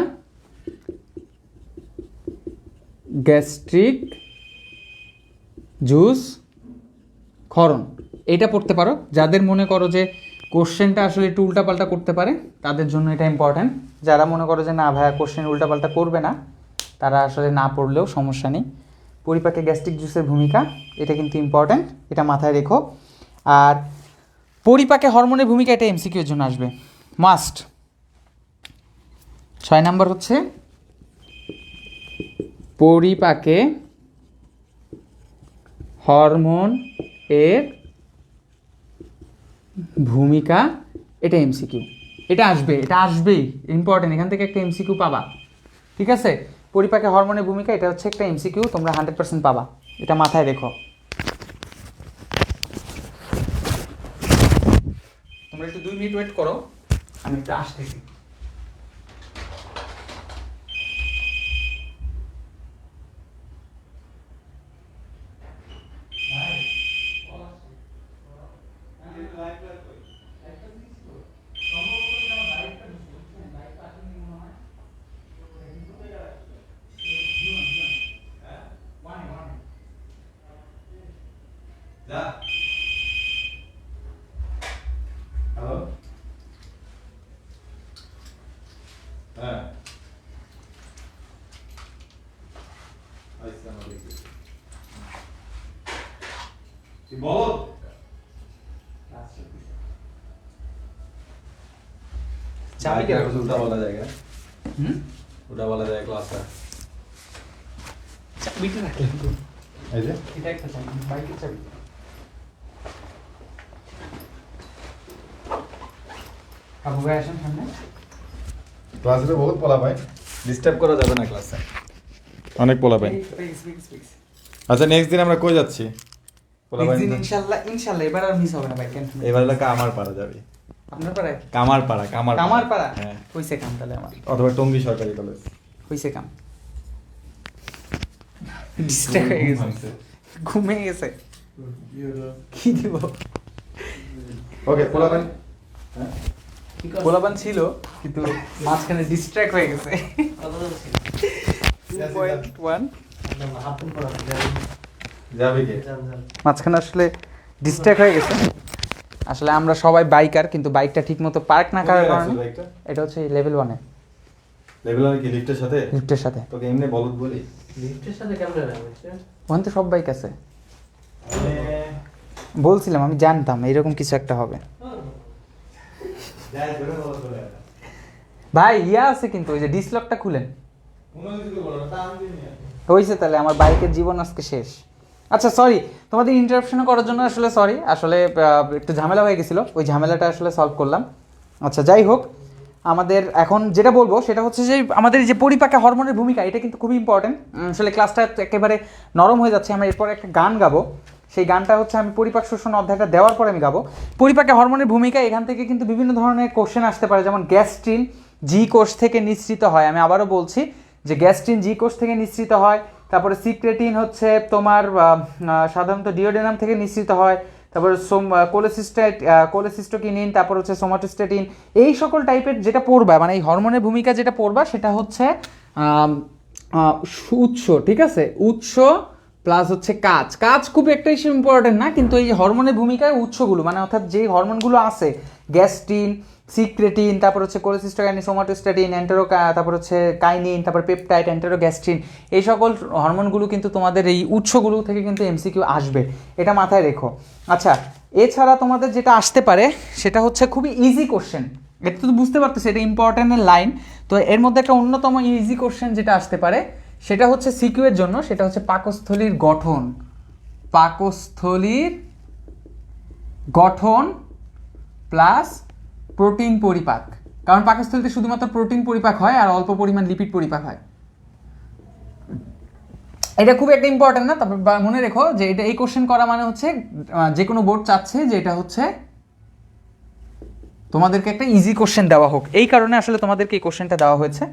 গ্যাস্ট্রিক জুস ক্ষরণ, এটা পড়তে পারো। যাদের মনে করো যে কোশ্চেনটা আসলে একটু উল্টাপাল্টা করতে পারে তাদের জন্য এটা ইম্পর্ট্যান্ট। যারা মনে করো যে না ভাইয়া কোশ্চেন উল্টাপাল্টা করবে না, তারা আসলে না পড়লেও সমস্যা নেই। পরিপাকে গ্যাস্ট্রিক জুসের ভূমিকা এটা কিন্তু ইম্পর্ট্যান্ট, এটা মাথায় রেখো। আর পরিপাকে হরমোনের ভূমিকা, এটা এমসিকিউর জন্য আসবে মাস্ট। 6 নাম্বার হচ্ছে পরিপাকে হরমোন এর ভূমিকা, এটা এমসিকিউ, এটা আসবে, এটা আসবেই, ইম্পর্টেন্ট, এখান থেকে একটা এমসিকিউ পাবা, ঠিক আছে। পরিপাকে হরমোনের ভূমিকা এটা হচ্ছে একটা এমসিকিউ, তোমরা 100% পাবা, এটা মাথায় রেখো। তোমরা একটু 2 মিনিট ওয়েট করো, আমি একটু আসতেছি। হ্যালো হ্যাঁ আচ্ছা আমরা দেখি কি বল চাবি কে উল্টা বলা জায়গা উল্টা বলা যায় ক্লাসটা চাবিটা রাখলেন তো এই যে এটা একটা চাবি বাইকের চাবি আবু ভাই আসেন সামনে ক্লাসে বহুত পোলা ভাই ডিস্টার্ব করা যাবে না ক্লাসে অনেক পোলা ভাই আচ্ছা নেক্সট দিন আমরা কই যাচ্ছি পোলা ভাই ইনশাআল্লাহ ইনশাআল্লাহ এবার আর মিস হবে না ভাই কেন এবার লাগা আমার পাড়া যাবে আপনার পাড়ায় কামার পাড়া হ্যাঁ হইছে কাম তাহলে আমার অথবা টঙ্গী সরকারি কলেজ হইছে কাম ডিস্ট্রাক্ট হয়ে গেছে ঘুমিয়ে গেছে কি দিব ওকে পোলা ভাই পোলাপান ছিল কিন্তু মাঝখানে ডিস্ট্রাক্ট হয়ে গেছে 2.1 যাবে কি মাঝখানে আসলে ডিস্ট্রাক্ট হয়ে গেছে আসলে আমরা সবাই বাইকার কিন্তু বাইকটা ঠিকমতো পার্ক না করার কারণে এটা হচ্ছে লেভেল 1 এ লেভেল 1 কি লিফটের সাথে তোকে এমনি বলদ বলি লিফটের সাথে ক্যামেরা লাগাইছে ওখানে তো সব বাইক আছে বলছিলাম আমি জানতাম এরকম কিছু একটা হবে ভাই ইয়া আছে কিন্তু ওই যে ডিসলকটা খুলেন হয়েছে তাহলে আমার বাইকের জীবন আজকে শেষ আচ্ছা সরি তোমাদের ইন্টারাপশন করার জন্য আসলে সরি আসলে একটু ঝামেলা হয়ে গেছিলো ওই ঝামেলাটা আসলে সলভ করলাম আচ্ছা যাই হোক আমাদের এখন যেটা বলবো সেটা হচ্ছে যে আমাদের যে পরিপাকে হরমোনের ভূমিকা এটা কিন্তু খুবই ইম্পর্টেন্ট আসলে ক্লাসটা একেবারে নরম হয়ে যাচ্ছে আমরা এরপর একটা গান গাবো সেই গানটা হচ্ছে আমি পরিপাক শোষণ অধ্যায়টা দেওয়ার পরে আমি গাবো পরিপাকে হরমোনের ভূমিকা এখান থেকে কিন্তু বিভিন্ন ধরনের কোশ্চেন আসতে পারে যেমন গ্যাস্ট্রিন জি কোষ থেকে নিঃসৃত হয় আমি আবারও বলছি যে গ্যাস্ট্রিন জি কোষ থেকে নিঃসৃত হয় তারপরে সিক্রেটিন হচ্ছে তোমার সাধারণত ডিওডেনাম থেকে নিঃসৃত হয় তারপরে কোলেসিস্টোকিনিন তারপর হচ্ছে সোমাটোস্টেটিন এই সকল টাইপের যেটা পড়বা মানে এই হরমোনের ভূমিকা যেটা পড়বা সেটা হচ্ছে উৎস ঠিক আছে উৎস প্লাস হচ্ছে কাজ খুব একটা ইম্পর্টেন্ট না কিন্তু এই হরমোনের ভূমিকায় উৎসগুলো মানে অর্থাৎ যে হরমোনগুলো আছে গ্যাস্ট্রিন সিক্রেটিন তারপর হচ্ছে কোলেসিস্টোকাইনিন সোমাটোস্ট্যাটিন তারপর হচ্ছে কাইনিন তারপর পেপটাইড অ্যান্টেরোগ্যাস্ট্রিন এই সকল হরমোনগুলো কিন্তু তোমাদের এই উৎসগুলো থেকে কিন্তু এমসিকিউ আসবে এটা মাথায় রেখো আচ্ছা এছাড়া তোমাদের যেটা আসতে পারে সেটা হচ্ছে খুবই ইজি কোশ্চেন এটা তো বুঝতে পারতেছি এটা ইম্পর্টেন্টের লাইন তো এর মধ্যে একটা অন্যতম ইজি কোশ্চেন যেটা আসতে পারে সেটা হচ্ছে সিকিউ এর জন্য সেটা হচ্ছে পাকস্থলীর গঠন প্লাস প্রোটিন পরিপাক কারণ পাকস্থলীতে শুধুমাত্র প্রোটিন পরিপাক হয় আর অল্প পরিমাণ লিপিড পরিপাক হয় এটা খুব একটা ইম্পর্টেন্ট না তারপর মনে রেখো যে এটা এই কোশ্চেন করা মানে হচ্ছে যে কোনো বোর্ড চাচ্ছে যে এটা হচ্ছে তোমাদেরকে একটা ইজি কোশ্চেন দেওয়া হোক এই কারণে আসলে তোমাদেরকে এই কোশ্চেনটা দেওয়া হয়েছে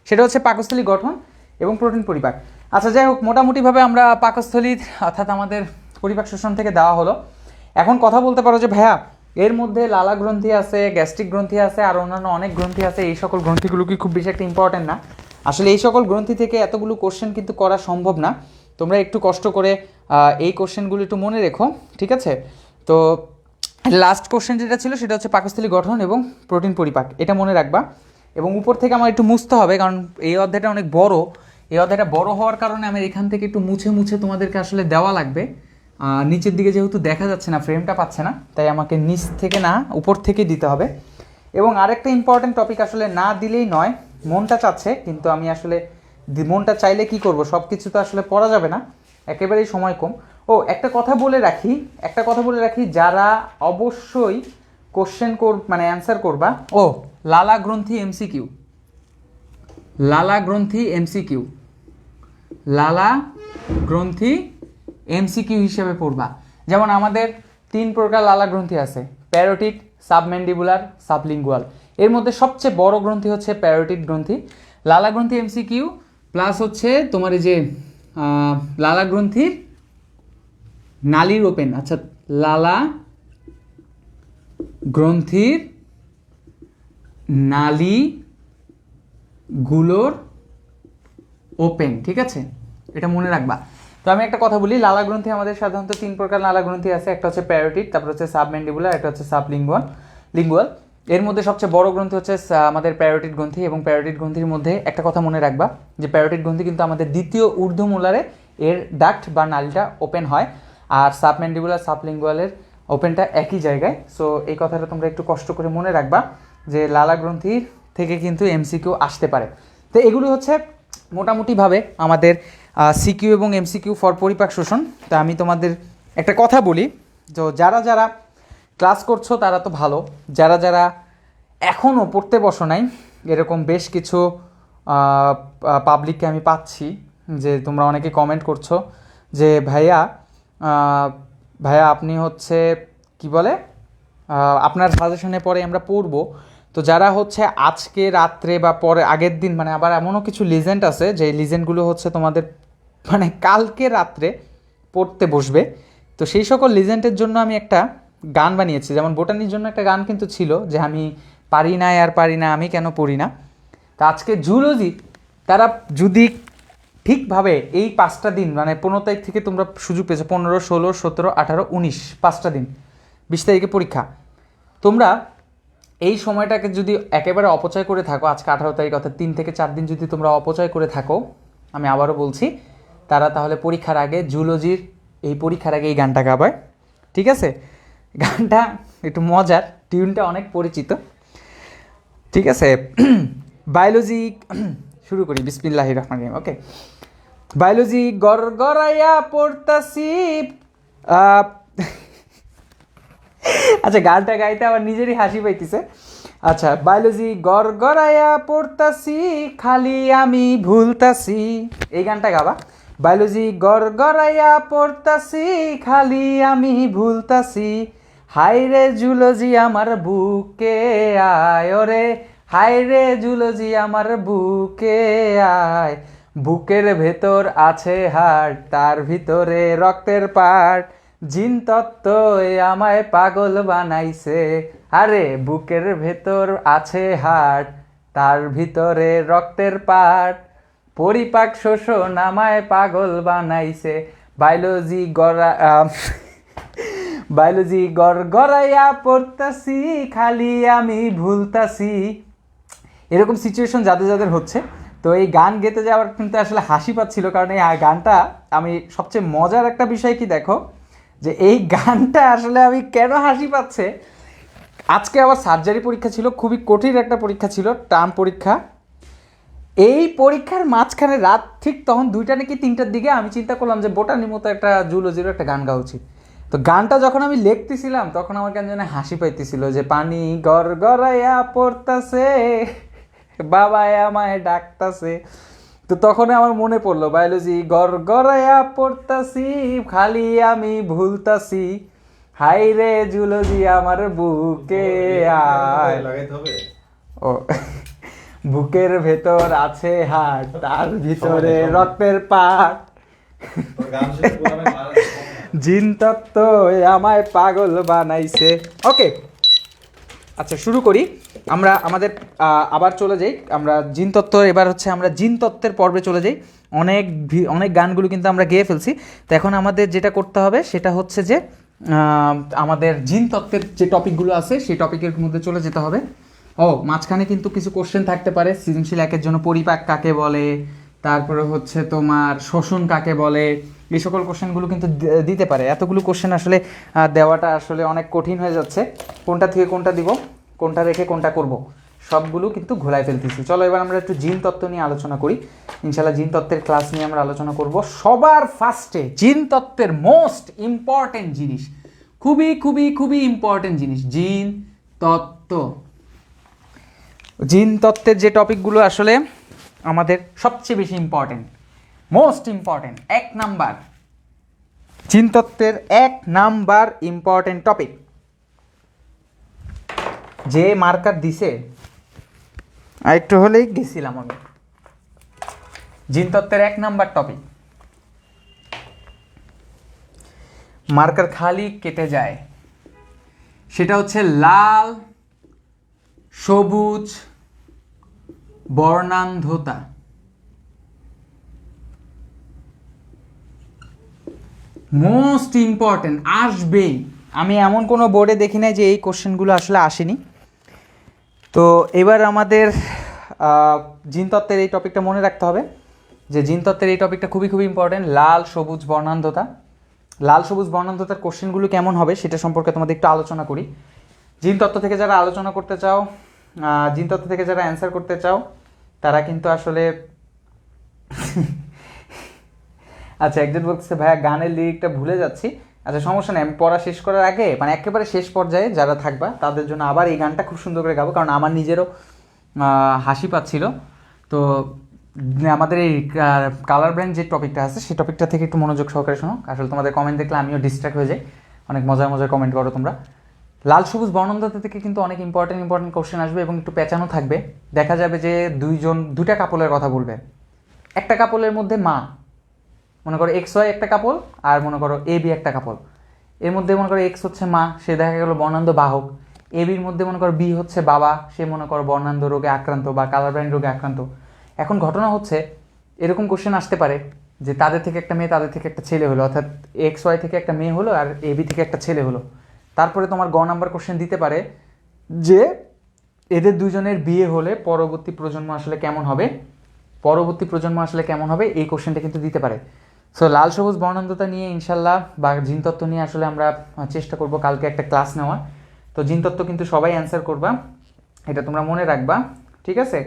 সেটা হচ্ছে পাকস্থলী গঠন এবং প্রোটিন পরিপাক আচ্ছা যাই হোক মোটামুটিভাবে আমরা পাকস্থলীর অর্থাৎ আমাদের পরিপাক শোষণ থেকে দেওয়া হলো এখন কথা বলতে পারো যে ভাইয়া এর মধ্যে লালা গ্রন্থি আছে গ্যাস্ট্রিক গ্রন্থি আছে আর অন্যান্য অনেক গ্রন্থি আছে এই সকল গ্রন্থিগুলো কি খুব বেশি একটা ইম্পর্টেন্ট না আসলে এই সকল গ্রন্থি থেকে এতগুলো কোশ্চেন কিন্তু করা সম্ভব না তোমরা একটু কষ্ট করে এই কোশ্চেনগুলো একটু মনে রেখো ঠিক আছে তো লাস্ট কোশ্চেন যেটা ছিল সেটা হচ্ছে পাকস্থলী গঠন এবং প্রোটিন পরিপাক এটা মনে রাখবা এবং উপর থেকে আমার একটু মুছতে হবে কারণ এই অধ্যায়টা অনেক বড় এই অধ্যায়টা বড় হওয়ার কারণে আমি এখান থেকে একটু মুছে তোমাদেরকে আসলে দেওয়া লাগবে নিচের দিকে যেহেতু দেখা যাচ্ছে না ফ্রেমটা পাচ্ছে না তাই আমাকে নিচ থেকে না উপর থেকে দিতে হবে এবং আরেকটা ইম্পর্টেন্ট টপিক আসলে না দিলেই নয় মনটা চাচ্ছে কিন্তু আমি আসলে মনটা চাইলে কি করব সব কিছু তো আসলে পড়া যাবে না একেবারেই সময় কম একটা কথা বলে রাখি যারা অবশ্যই কোশ্চেন মানে অ্যান্সার করবা লালা গ্রন্থি এমসিকিউ হিসেবে পড়বা যেমন আমাদের 3 প্রকার লালা গ্রন্থি আছে প্যারোটিড সাবম্যান্ডিবুলার সাবলিঙ্গুয়াল এর মধ্যে সবচেয়ে বড় গ্রন্থি হচ্ছে প্যারোটিড গ্রন্থি লালা গ্রন্থি এমসিকিউ প্লাস হচ্ছে তোমার এই যে লালা গ্রন্থির নালীর ওপেন আচ্ছা লালা গ্রন্থির নালীগুলোর ওপেন ঠিক আছে এটা মনে রাখবা তো আমি একটা কথা বলি, লালা গ্রন্থি আমাদের সাধারণত 3 প্রকার লালা গ্রন্থি আছে। একটা হচ্ছে প্যারোটিড, তারপর হচ্ছে সাবম্যান্ডিবুলার, একটা হচ্ছে লিঙ্গুয়াল। এর মধ্যে সবচেয়ে বড় গ্রন্থি হচ্ছে আমাদের প্যারোটিড গ্রন্থি, এবং প্যারোটিড গ্রন্থির মধ্যে একটা কথা মনে রাখবা যে প্যারোটিড গ্রন্থি কিন্তু আমাদের দ্বিতীয় ঊর্ধ্বমূলারে এর ডাক্ট বা নালীটা ওপেন হয়, আর সাবম্যান্ডিবুলার সাবলিঙ্গুয়ালের ওপেনটা একই জায়গায়। সো এই কথাটা তোমরা একটু কষ্ট করে মনে রাখবা যে লালা গ্রন্থির থেকে কিন্তু এমসিকিউ আসতে পারে। তো এগুলো হচ্ছে মোটামুটিভাবে আমাদের সিকিউ এবং এমসিকিউ ফর পরিপাক শোষণ। তা আমি তোমাদের একটা কথা বলি, তো যারা যারা ক্লাস করছো তারা তো ভালো, যারা যারা এখনও পড়তে বসো নাই, এরকম বেশ কিছু পাবলিককে আমি পাচ্ছি যে তোমরা অনেকে কমেন্ট করছো যে ভাইয়া আপনি হচ্ছে কি বলে আপনার সাজেশনে পরে আমরা পড়বো। তো যারা হচ্ছে আজকে রাত্রে বা পরে আগের দিন, মানে আবার এমনও কিছু লিজেন্ড আছে যে লিজেন্ডগুলো হচ্ছে তোমাদের মানে কালকে রাত্রে পড়তে বসবে, তো সেই সকল লিজেন্ডের জন্য আমি একটা গান বানিয়েছি। যেমন বোটানির জন্য একটা গান কিন্তু ছিল যে আমি পারি না আর পারি না, আমি কেন পড়ি না। তা আজকে জুলজি তারা যদি ঠিকভাবে এই 5টা দিন, মানে 15 তারিখ থেকে তোমরা সুযোগ পেয়েছো, 15, 16, 17, 18, 19, 5টা দিন, 20 তারিখে পরীক্ষা। তোমরা এই সময়টাকে যদি একেবারে অপচয় করে থাকো, আজকে 18 তারিখ অর্থাৎ 3 থেকে 4 দিন যদি তোমরা অপচয় করে থাকো, আমি আবারও বলছি, তারা তাহলে পরীক্ষার আগে জুলজির এই পরীক্ষার আগে এই গানটা গাবে, ঠিক আছে? গানটা একটু মজার, টিউনটা অনেক পরিচিত, ঠিক আছে? বায়োলজি শুরু করি, বিসমিল্লাহির রহমানির রহিম। ওকে, বায়োলজি গড়গড়াইয়া পড়তাছি। আচ্ছা, গানটা গাইতে আমার নিজেরই হাসি পাইতেছে। আচ্ছা, বায়োলজি গড়গড়াইয়া পড়তাছি, খালি আমি ভুলতাছি। এই গানটা গাবা। বায়োলজি গড়গড়াইয়া পড়তাছি, খালি আমি ভুলতাছি। হাইরে জুলজি আমার বুকে আয় ওরে, হাইরে জুলজি আমার বুকে আয়। বুকের ভেতর আছে হার্ট, তার ভিতরে রক্তের পার্ট। জিন তত্ত্ব আমায় পাগল বানাইছে। আরে বুকের ভেতর আছে হার্ট, তার ভিতরে রক্তের পার্ট। পরিপাক শোষণ আমায় পাগল বানাইছে। বায়োলজি বায়োলজি গড়গড়াইয়া পড়তাছি, খালি আমি ভুলতাছি। এরকম সিচুয়েশন যাদের যাদের হচ্ছে, তো এই গান গেতে যাওয়ার কিন্তু আসলে হাসি পাচ্ছিল, কারণ এই গানটা আমি সবচেয়ে মজার একটা বিষয় কি দেখো, যে এই গানটা আসলে আমি কেন হাসি পাচ্ছে, আজকে আবার সার্জারি পরীক্ষা ছিল, খুবই কঠিন একটা পরীক্ষা ছিল, টার্ম পরীক্ষা। এই পরীক্ষার মাঝখানে রাত ঠিক তখন 2টা নাকি 3টার দিকে আমি চিন্তা করলাম যে বোটানির মতো একটা জুলজিরও একটা গান গাওয়া উচিত। তো গানটা যখন আমি লিখতেছিলাম তখন আমার কেন যেন হাসি পাইতেছিল যে পানি গড়গড়াইয়া পড়তাছে, বাবাই আমায় ডাকতাছে। তো তখন আমার মনে পড়লো বায়োলজি গড়গড়াইয়া পড়তাছি, খালি আমি ভুলতাছি। হাই রে জুলজি আমার বুকে আয়। ও, বুকের ভেতর আছে হার্ট, তার ভিতরে রক্তের পাট। জিন তত্ত্ব আমায় পাগল বানাইছে। ওকে, আচ্ছা শুরু করি। আমরা আমাদের আবার চলে যাই, আমরা জিন তত্ত্ব, এবার হচ্ছে আমরা জিন তত্ত্বের পর্বে চলে যাই। অনেক গানগুলো কিন্তু আমরা গেয়ে ফেলছি। তো এখন আমাদের যেটা করতে হবে সেটা হচ্ছে যে আমাদের জিন তত্ত্বের যে টপিকগুলো আছে সেই টপিকের মধ্যে চলে যেতে হবে। মাঝখানে কিন্তু কিছু কোশ্চেন থাকতে পারে সৃজনশীল একের জন্য। পরিপাক কাকে বলে, তারপরে হচ্ছে তোমার শোষণ কাকে বলে, এই সকল কোশ্চেনগুলো কিন্তু দিতে পারে। এতগুলো কোশ্চেন আসলে দেওয়াটা আসলে অনেক কঠিন হয়ে যাচ্ছে। কোনটা থেকে কোনটা দিব, কোনটা রেখে কোনটা করব, সবগুলো কিন্তু ঘোলায় ফেলতেছি। চলো এবার আমরা একটু জিন তত্ত্ব নিয়ে আলোচনা করি। ইনশাল্লাহ জিন তত্ত্বের ক্লাস নিয়ে আমরা আলোচনা করব। সবার ফার্স্টে জিন তত্ত্বের মোস্ট ইম্পর্টেন্ট জিনিস, খুবই খুবই খুবই ইম্পর্টেন্ট জিনিস, জিন তত্ত্ব। জিন তত্ত্বের যে টপিকগুলো আসলে আমাদের সবচেয়ে বেশি ইম্পর্টেন্ট, মোস্ট ইম্পর্টেন্ট, 1 নাম্বার জিন তত্ত্বের 1 নাম্বার ইম্পর্টেন্ট টপিক, যে মার্কার দিছে আরেকটু হলেই গেছিলাম আমি। জিন তত্ত্বের 1 নাম্বার টপিক, মার্কার খালি কেটে যায়, সেটা হচ্ছে লাল সবুজ বর্ণান্ধতা। মোস্ট ইম্পর্টেন্ট আসবেই, আমি এমন কোনো বোর্ডে দেখি নাই যে এই কোশ্চেনগুলো আসলে আসেনি। তো এবার আমাদের জিনতত্ত্বের এই টপিকটা মনে রাখতে হবে যে জিনতত্ত্বের এই টপিকটা খুবই খুবই ইম্পর্টেন্ট। লাল সবুজ বর্ণান্ধতা, লাল সবুজ বর্ণান্ধতার কোশ্চেনগুলো কেমন হবে সেটা সম্পর্কে তোমাদের একটু আলোচনা করি। জিনতত্ত্ব থেকে যারা আলোচনা করতে চাও, জিনতত্ত্ব থেকে যারা অ্যান্সার করতে চাও, তারা কিন্তু আসলে আচ্ছা, একজন বলতেছে ভাইয়া গানের লিরিকটা ভুলে যাচ্ছি। আচ্ছা সমস্যা নেই, আমি পড়া শেষ করার আগে মানে একেবারে শেষ পর্যায়ে যারা থাকবা তাদের জন্য আবার এই গানটা খুব সুন্দর করে গাবো, কারণ আমার নিজেরও হাসি পাচ্ছিল। তো আমাদের এই কালার ব্র্যান্ড যে টপিকটা আছে সেই টপিকটা থেকে একটু মনোযোগ সহকারে শোনো। আসলে তোমাদের কমেন্ট দেখলে আমিও ডিস্ট্র্যাক্ট হয়ে যাই, অনেক মজার মজার কমেন্ট করো তোমরা। লাল সবুজ বর্ণান্ধতা থেকে কিন্তু অনেক ইম্পর্টেন্ট কোশ্চেন আসবে এবং একটু পেঁচানো থাকবে। দেখা যাবে যে দুইটা কাপলের কথা বলবে, একটা কাপলের মধ্যে মা, মনে করো এক্স ওয়াই একটা কাপল, আর মনে করো এ বি একটা কাপল। এর মধ্যে মনে করো এক্স হচ্ছে মা, সে দেখা গেল বর্ণান্ধ বাহক। এ বির মধ্যে মনে করো বি হচ্ছে বাবা, সে মনে করো বর্ণান্ধ রোগে আক্রান্ত বা কালার ব্লাইন্ড রোগে আক্রান্ত। এখন ঘটনা হচ্ছে এরকম কোশ্চেন আসতে পারে যে তাদের থেকে একটা মেয়ে, তাদের থেকে একটা ছেলে হলো, অর্থাৎ এক্স ওয়াই থেকে একটা মেয়ে হলো আর এ বি থেকে একটা ছেলে হলো। তারপরে তোমার গ নাম্বার কোশ্চেন দিতে পারে যে এদের দুজনের বিয়ে হলে পরবর্তী প্রজন্ম আসলে কেমন হবে, এই কোশ্চেনটা কিন্তু দিতে পারে। সো লাল সবুজ বর্ণান্ধতা নিয়ে ইনশাল্লাহ বা জিনতত্ত্ব নিয়ে আসলে আমরা চেষ্টা করব কালকে একটা ক্লাস নেওয়ার। তো জিনতত্ত্ব কিন্তু সবাই অ্যান্সার করবা, এটা তোমরা মনে রাখবা, ঠিক আছে?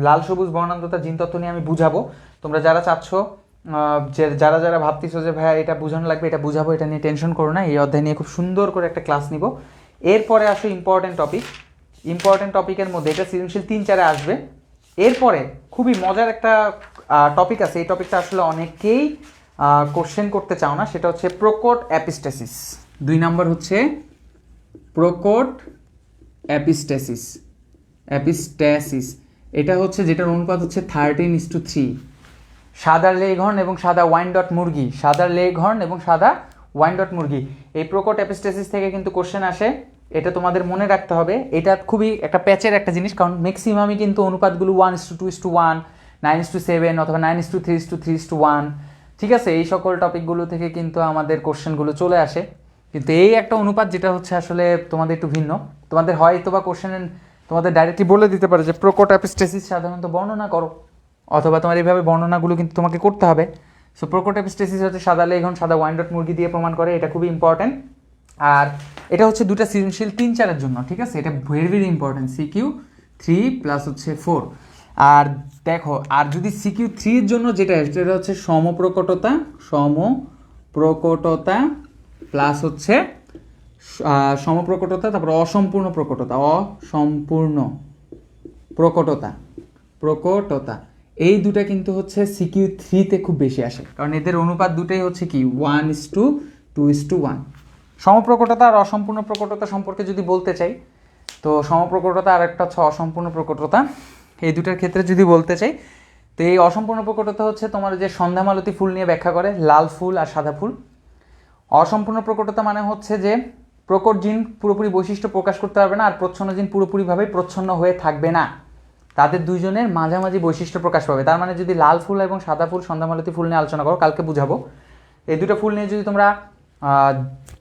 লাল সবুজ বর্ণান্ধতা জিনতত্ত্ব নিয়ে আমি বুঝাবো। তোমরা যারা চাচ্ছ, যে যারা ভাবতেছো যে ভাইয়া এটা বুঝানো লাগবে, এটা বুঝাবো, এটা নিয়ে টেনশন করো না, এই অধ্যায় নিয়ে খুব সুন্দর করে একটা ক্লাস নিব। এরপরে আসো ইম্পর্টেন্ট টপিকের মধ্যে এটা সৃজনশীল 3-4-এ আসবে। এরপরে খুবই মজার একটা টপিক আছে, এই টপিকটা আসলে অনেকেই কোশ্চেন করতে চাও না, সেটা হচ্ছে প্রকট অ্যাপিস্টেসিস। 2 নাম্বার হচ্ছে প্রকট অ্যাপিস্টেসিস। এটা হচ্ছে যেটার অনুপাত হচ্ছে 13:3। সাদা লেঘর্ন এবং সাদা ওয়াইনডট মুরগি, এই প্রকট অ্যাপিস্টেসিস থেকে কিন্তু কোশ্চেন আসে, এটা তোমাদের মনে রাখতে হবে। এটা খুবই একটা প্যাচের একটা জিনিস, কারণ ম্যাক্সিমামই কিন্তু অনুপাতগুলো 1:2:1, 9:7 অথবা 9:3:3:1, ঠিক আছে? এই সকল টপিকগুলো থেকে কিন্তু আমাদের কোশ্চেনগুলো চলে আসে, কিন্তু এই একটা অনুপাত যেটা হচ্ছে আসলে তোমাদের একটু ভিন্ন। তোমাদের হয়তো বা কোশ্চেন তোমাদের ডাইরেক্টলি বলে দিতে পারে যে প্রকট অ্যাপিস্টেসিস সাধারণত বর্ণনা করো, অথবা তোমার এইভাবে বর্ণনাগুলো কিন্তু তোমাকে করতে হবে। সো প্রকট অ্যাপিস্টেসিস হচ্ছে সাদা লেঘন সাদা ওয়াইনডট মুরগি দিয়ে প্রমাণ করে, এটা খুবই ইম্পর্টেন্ট। আর এটা হচ্ছে দুটা সৃজনশীল 3-4-এর জন্য, ঠিক আছে? এটা very very important, CQ 3 plus হচ্ছে 4। আর দেখো, আর যদি CQ 3 এর জন্য যেটা হচ্ছে সমপ্রকটতা প্লাস হচ্ছে সমপ্রকটতা, তারপর অসম্পূর্ণ প্রকটতা, এই দুটা কিন্তু হচ্ছে CQ 3-তে খুব বেশি আসে, কারণ এদের অনুপাত দুটাই হচ্ছে কি 1:2:1। সমপ্রকটতা আর অসম্পূর্ণ প্রকটতা সম্পর্কে যদি বলতে চাই, তো সমপ্রকটতা আর একটা হচ্ছে অসম্পূর্ণ প্রকটতা, এই দুটার ক্ষেত্রে যদি বলতে চাই, তো এই অসম্পূর্ণ প্রকটতা হচ্ছে তোমার যে সন্ধ্যামালতী ফুল নিয়ে ব্যাখ্যা করে, লাল ফুল আর সাদা ফুল। অসম্পূর্ণ প্রকটতা মানে হচ্ছে যে প্রকট জিন পুরোপুরি বৈশিষ্ট্য প্রকাশ করতে পারবে না, আর প্রচ্ছন্ন জিন পুরোপুরিভাবে প্রচ্ছন্ন হয়ে থাকবে না, তাদের দুইজনের মাঝামাঝি বৈশিষ্ট্য প্রকাশ পাবে। তার মানে যদি লাল ফুল এবং সাদা ফুল, সন্ধ্যামালতী ফুল নিয়ে আলোচনা করো, কালকে বুঝাবো, এই দুটো ফুল নিয়ে যদি তোমরা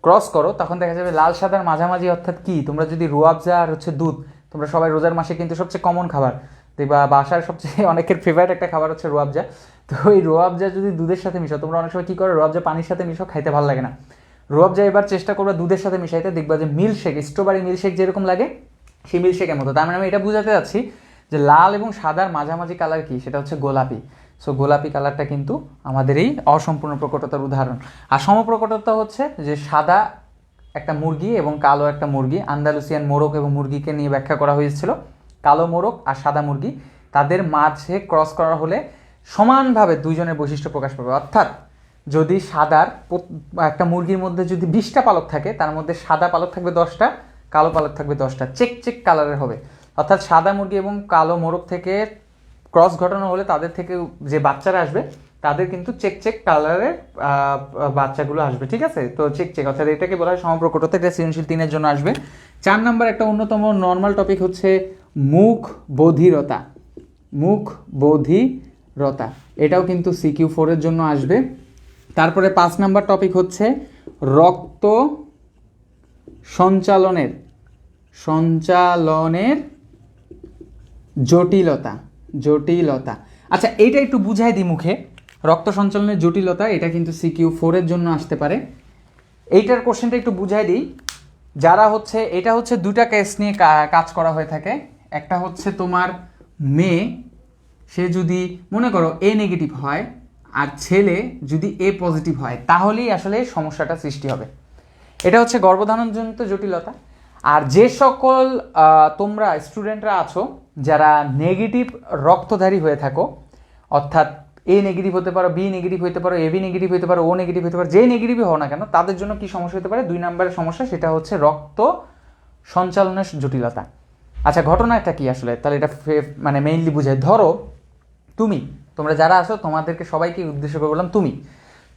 ক্রস করো, তখন দেখা যাবে লাল সাদার মাঝামাঝি, অর্থাৎ কি, তোমরা যদি রুয়াবজা আর হচ্ছে দুধ, তোমরা সবাই রোজার মাসে কিন্তু সবচেয়ে কমন খাবার দেখবা, বাসার সবচেয়ে অনেকের ফেভারিট একটা খাবার হচ্ছে রুয়াবজা। তো এই রুয়াবজা যদি দুধের সাথে মিশো, তোমরা অনেক সময় কী করো, রুয়াবজা পানির সাথে মিশো, খাইতে ভালো লাগে না। রুয়াবজা এবার চেষ্টা করবে দুধের সাথে মিশাইতে, দেখবা যে মিল্কশেক, স্ট্রবেরি মিল্কশেক যেরকম লাগে সেই মিল্কশেকের মতো। তার মানে আমি এটা বুঝাতে যাচ্ছি যে লাল এবং সাদার মাঝামাঝি কালার কি, সেটা হচ্ছে গোলাপি। সো গোলাপি কালারটা কিন্তু আমাদের এই অসম্পূর্ণ প্রকটতার উদাহরণ। আর সমপ্রকটতা হচ্ছে যে সাদা একটা মুরগি এবং কালো একটা মুরগি, আন্দালুসিয়ান মোরগ এবং মুরগিকে নিয়ে ব্যাখ্যা করা হয়েছিল। কালো মোরগ আর সাদা মুরগি, তাদের মাঝে ক্রস করা হলে সমানভাবে দুইজনের বৈশিষ্ট্য প্রকাশ পাবে। অর্থাৎ যদি সাদার একটা মুরগির মধ্যে যদি 20টা পালক থাকে, তার মধ্যে সাদা পালক থাকবে 10টা, কালো পালক থাকবে 10টা, চেক কালারের হবে। অর্থাৎ সাদা মুরগি এবং কালো মোরগ থেকে ক্রস ঘটানো হলে তাদের থেকে যে বাচ্চারা আসবে, তাদের কিন্তু চেক কালারের বাচ্চাগুলো আসবে, ঠিক আছে? তো চেক অর্থাৎ এটাকে বলা হয় সমপ্রকটতা, এটা সৃজনশীল 3-এর জন্য আসবে। 4 নাম্বার একটা অন্যতম নর্মাল টপিক হচ্ছে মুখ বধিরতা। এটাও কিন্তু CQ 4-এর জন্য আসবে। তারপরে 5 নাম্বার টপিক হচ্ছে রক্ত সঞ্চালনের সঞ্চালনের জটিলতা জটিলতা। আচ্ছা এইটা একটু বুঝাই দিই মুখে। রক্ত সঞ্চালনের জটিলতা এটা কিন্তু CQ4 এর জন্য আসতে পারে। এইটার কোশ্চেনটা একটু বুঝাই দিই। যারা হচ্ছে এটা হচ্ছে দুটা কেস নিয়ে কাজ করা হয়ে থাকে। একটা হচ্ছে তোমার মেয়ে, সে যদি মনে করো A নেগেটিভ হয় আর ছেলে যদি A পজিটিভ হয় তাহলেই আসলে সমস্যাটা সৃষ্টি হবে। এটা হচ্ছে গর্ভধারণজনিত জটিলতা। আর যে সকল তোমরা স্টুডেন্টরা আছো যারা নেগেটিভ রক্তধারী হয়ে থাকো, অর্থাৎ A নেগেটিভ হতে পারো, B নেগেটিভ হতে পারো, AB নেগেটিভ হতে পারো, O নেগেটিভ হতে পারো, যে নেগেটিভই হও না কেন, তাদের জন্য কি সমস্যা হতে পারে? 2 নম্বরের সমস্যা, সেটা হচ্ছে রক্ত সঞ্চালনের জটিলতা। আচ্ছা ঘটনাটা কি আসলে, তাহলে এটা মানে মেইনলি বুঝায়। ধরো তোমরা যারা আছো তোমাদেরকে সবাইকে উদ্দেশ্য করে বললাম,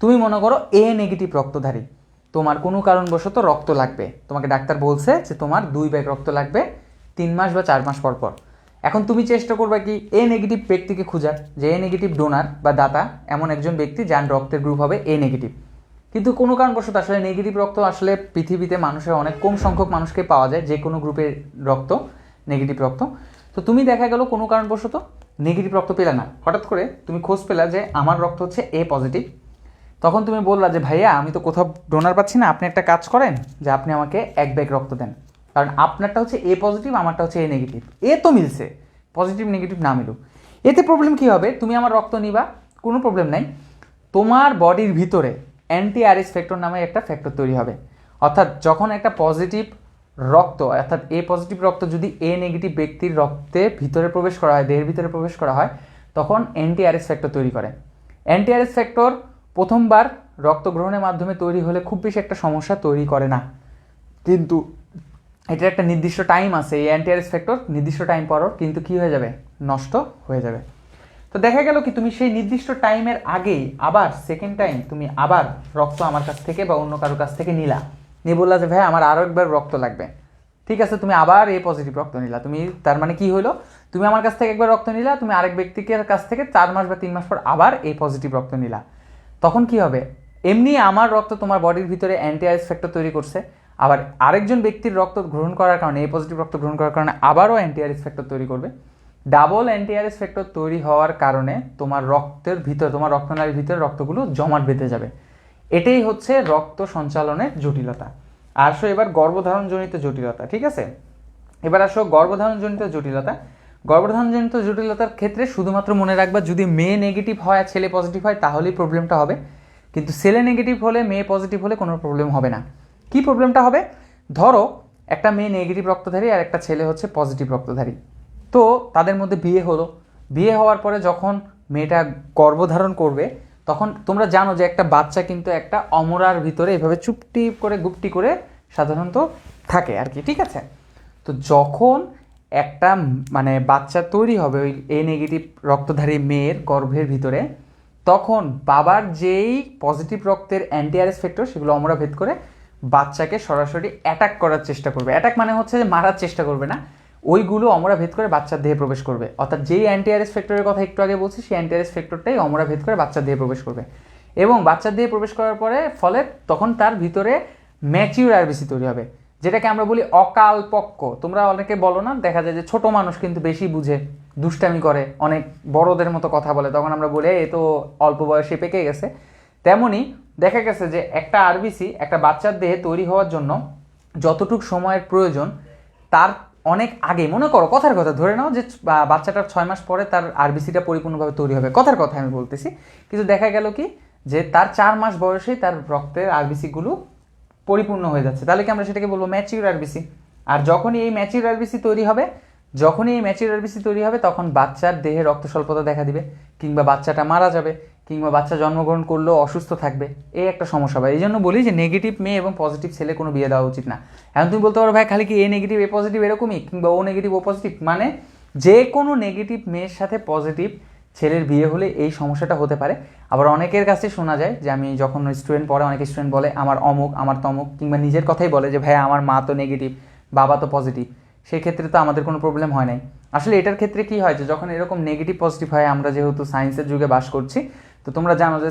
তুমি মনে করো A নেগেটিভ রক্তধারী, তোমার কোনো কারণবশত রক্ত লাগবে, তোমাকে ডাক্তার বলছে যে তোমার 2 ব্যাগ রক্ত লাগবে 3 মাস বা 4 মাস পর পর। এখন তুমি চেষ্টা করবে কি A নেগেটিভ ব্যক্তিকে খোঁজার, যে A নেগেটিভ ডোনার বা দাতা এমন একজন ব্যক্তি যার রক্তের গ্রুপ হবে A নেগেটিভ। কিন্তু কোনো কারণবশত আসলে নেগেটিভ রক্ত আসলে পৃথিবীতে মানুষের অনেক কম সংখ্যক মানুষকে পাওয়া যায় যে কোনো গ্রুপের রক্ত, নেগেটিভ রক্ত। তো তুমি দেখা গেল কোনো কারণবশত নেগেটিভ রক্ত পেলে না, হঠাৎ করে তুমি খোঁজ পেলা যে আমার রক্ত হচ্ছে A পজিটিভ। তখন তুমি বললা যে ভাইয়া আমি তো কোথাও ডোনার পাচ্ছি না, আপনি একটা কাজ করেন যে আপনি আমাকে 1 ব্যাগ রক্ত দেন, কারণ আপনারটা হচ্ছে A পজিটিভ, আমারটা হচ্ছে A নেগেটিভ। এ তো মিলছে, পজিটিভ নেগেটিভ না মিলুক। এতে প্রবলেম কী হবে? তুমি আমার রক্ত নিবা, কোনো প্রবলেম নাই, তোমার বডির ভিতরে অ্যান্টি আরএস ফ্যাক্টর নামে একটা ফ্যাক্টর তৈরি হবে। অর্থাৎ যখন একটা পজিটিভ রক্ত, অর্থাৎ A পজিটিভ রক্ত যদি A নেগেটিভ ব্যক্তির রক্তে ভিতরে প্রবেশ করা হয়, দেহের ভিতরে প্রবেশ করা হয়, তখন অ্যান্টি আরএস ফ্যাক্টর তৈরি করে। অ্যান্টি আরএস ফ্যাক্টর প্রথমবার রক্ত গ্রহণের মাধ্যমে তৈরি হলে খুব বেশি একটা সমস্যা তৈরি করে না, কিন্তু এটার একটা নির্দিষ্ট টাইম আছে। এই অ্যান্টি আরএস ফ্যাক্টর নির্দিষ্ট টাইম পর কিন্তু কী হয়ে যাবে? নষ্ট হয়ে যাবে। তো দেখা গেল কি তুমি সেই নির্দিষ্ট টাইমের আগেই আবার সেকেন্ড টাইম তুমি আবার রক্ত আমার কাছ থেকে বা অন্য কারোর কাছ থেকে নিলা, নিয়ে বললা যে ভাই আমার আরও একবার রক্ত লাগবে। ঠিক আছে, তুমি আবার A পজিটিভ রক্ত নিলা। তুমি তার মানে কি হলো? তুমি আমার কাছ থেকে একবার রক্ত নিলা, তুমি আরেক ব্যক্তিকে কাছ থেকে 4 মাস বা 3 মাস পর আবার A পজিটিভ রক্ত নিলা। তখন কি হবে? এমনি আমার রক্ত তোমার বডির ভিতরে অ্যান্টি আরএস ফ্যাক্টর তৈরি করছে, আবার আরেকজন ব্যক্তির রক্ত গ্রহণ করার কারণে, A পজিটিভ রক্ত গ্রহণ করার কারণে আবারও অ্যান্টি আরএস ফ্যাক্টর তৈরি করবে। ডাবল অ্যান্টি আরএস ফ্যাক্টর তৈরি হওয়ার কারণে তোমার রক্তের ভিতরে, তোমার রক্তনালীর ভিতরে রক্তগুলো জমাট বেঁধে যাবে। এটাই হচ্ছে রক্ত সঞ্চালনের জটিলতা। আসো এবার গর্ভধারণজনিত জটিলতা। ঠিক আছে, এবার আসো গর্ভধারণজনিত জটিলতা। গর্ভধারণজনিত জটিলতার ক্ষেত্রে শুধুমাত্র মনে রাখবা, যদি মেয়ে নেগেটিভ হয় আর ছেলে পজিটিভ হয় তাহলেই প্রবলেমটা হবে, কিন্তু ছেলে নেগেটিভ হলে মেয়ে পজিটিভ হলে কোনো প্রবলেম হবে না। কি প্রবলেমটা হবে? ধরো একটা মেয়ে নেগেটিভ রক্তধারী আর একটা ছেলে হচ্ছে পজিটিভ রক্তধারী, তো তাদের মধ্যে বিয়ে হলো। বিয়ে হওয়ার পরে যখন মেয়েটা গর্ভধারণ করবে, তখন তোমরা জানো যে একটা বাচ্চা কিন্তু একটা অমরার ভিতরে এভাবে চুপটি করে গুপটি করে সাধারণত থাকে আর কি। ঠিক আছে, তো যখন একটা মানে বাচ্চা তৈরি হবে ওই A নেগেটিভ রক্তধারী মেয়ের গর্ভের ভিতরে, তখন বাবার যেই পজিটিভ রক্তের অ্যান্টি আরএস ফ্যাক্টর সেগুলো অমরা ভেদ করে বাচ্চাকে সরাসরি অ্যাটাক করার চেষ্টা করবে। অ্যাটাক মানে হচ্ছে যে মারার চেষ্টা করবে না, ওইগুলো অমরা ভেদ করে বাচ্চার দেহে প্রবেশ করবে। অর্থাৎ যেই অ্যান্টি আরএস ফ্যাক্টরের কথা একটু আগে বলছি, সেই অ্যান্টি আরএস ফ্যাক্টরটাই অমরা ভেদ করে বাচ্চার দেহে প্রবেশ করবে, এবং বাচ্চার দেহে প্রবেশ করার পরে ফলে তখন তার ভিতরে ম্যাচিউর আরবিসি তৈরি হবে, যেটাকে আমরা বলি অকাল পক্ক। তোমরা অনেকে বলো না, দেখা যায় যে ছোট মানুষ কিন্তু বেশি বুঝে, দুষ্টামি করে, অনেক বড়দের মতো কথা বলে, তখন আমরা বলি এ তো অল্প বয়সে পেকে গেছে। তেমনি দেখা গেছে যে একটা আরবিসি একটা বাচ্চার দেহে তৈরি হওয়ার জন্য যতটুকু সময়ের প্রয়োজন তার অনেক আগে, মনে করো কথার কথা ধরে নাও যে বাচ্চাটার 6 মাস পরে তার আরবিসিটা পরিপূর্ণভাবে তৈরি হবে, কথার কথা আমি বলতেছি, কিন্তু দেখা গেল কি যে তার 4 মাস বয়সেই তার রক্তের আরবিসিগুলো পরিপূর্ণ হয়ে যাচ্ছে, তাহলে কি আমরা সেটাকে বলবো ম্যাচিউর আরবিসি। আর যখনই এই ম্যাচিউর আরবিসি তৈরি হবে তখন বাচ্চার দেহে রক্ত স্বল্পতা দেখা দিবে, কিংবা বাচ্চাটা মারা যাবে, কিংবা বাচ্চা জন্মগ্রহণ করলেও অসুস্থ থাকবে, এই একটা সমস্যা হয়। এই জন্য বলি যে নেগেটিভ মেয়ে এবং পজিটিভ ছেলে কোনো বিয়ে দেওয়া উচিত না। এখন তুমি বলতে পারো ভাই খালি কি A নেগেটিভ A পজিটিভ এরকমই, কিংবা O নেগেটিভ O পজিটিভ, মানে যে কোনো নেগেটিভ মেয়ের সাথে পজিটিভ ছেলের বিয়ে হলে এই সমস্যাটা হতে পারে। আবার অনেকের কাছে শোনা যায় যে আমি যখন স্টুডেন্ট পড়ে, অনেক স্টুডেন্ট বলে আমার অমুক আমার তমুক, কিংবা নিজের কথাই বলে যে ভাই আমার মা তো নেগেটিভ বাবা তো পজিটিভ, সেক্ষেত্রে তো আমাদের কোনো প্রবলেম হয় নাই। আসলে এটার ক্ষেত্রে কি হয় যে যখন এরকম নেগেটিভ পজিটিভ হয়, আমরা যেহেতু সায়েন্সের যুগে বাস করছি, তো তোমরা জানো যে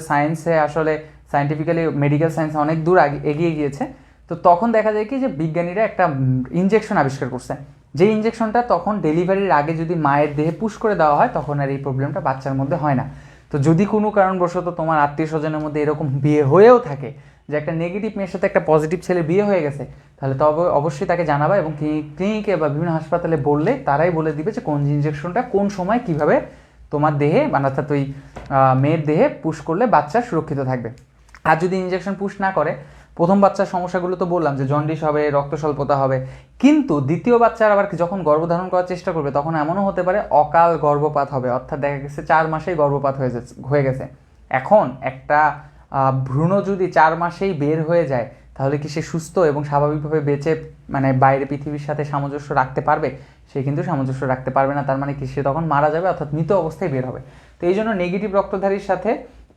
সায়েন্টিফিক্যালি মেডিকেল সায়েন্স অনেক দূর এগিয়ে গিয়েছে। তো তখন দেখা যায় কি যে বিজ্ঞানীরা একটা ইনজেকশন আবিষ্কার করছে, যে ইনজেকশনটা তখন ডেলিভারির আগে যদি মায়ের দেহে পুশ করে দেওয়া হয় তখন আর এই প্রবলেমটা বাচ্চার মধ্যে হয় না। তো যদি কোনো কারণবশত তোমার আত্মীয় স্বজনের মধ্যে এরকম বিয়ে হয়েও থাকে যে একটা নেগেটিভ মেয়ের সাথে একটা পজিটিভ ছেলে বিয়ে হয়ে গেছে, তাহলে তবে অবশ্যই তাকে জানাবা এবং ক্লিনিকে বা বিভিন্ন হাসপাতালে বললে তারাই বলে দিবে যে কোন ইনজেকশনটা কোন সময় কিভাবে তোমার দেহে মানে অর্থাৎ ওই মেয়ের দেহে পুশ করলে বাচ্চা সুরক্ষিত থাকবে। আর যদি ইনজেকশন পুশ না করে, প্রথম বাচ্চার সমস্যাগুলো তো বললাম যে জন্ডিস হবে, রক্ত স্বল্পতা হবে, কিন্তু দ্বিতীয় বাচ্চার আবার যখন গর্ভধারণ করার চেষ্টা করবে তখন এমনও হতে পারে অকাল গর্ভপাত হবে, অর্থাৎ দেখা গেছে 4 মাসেই গর্ভপাত হয়ে গেছে। এখন একটা ভ্রূণ যদি 4 মাসেই বের হয়ে যায় তাহলে কি সে সুস্থ এবং স্বাভাবিকভাবে বেঁচে মানে বাইরে পৃথিবীর সাথে সামঞ্জস্য রাখতে পারবে? সে কিন্তু সামঞ্জস্য রাখতে পারবে না। তার মানে কি সে তখন মারা যাবে, অর্থাৎ মৃত অবস্থায় বের হবে। তো এই জন্য নেগেটিভ রক্তধারীর সাথে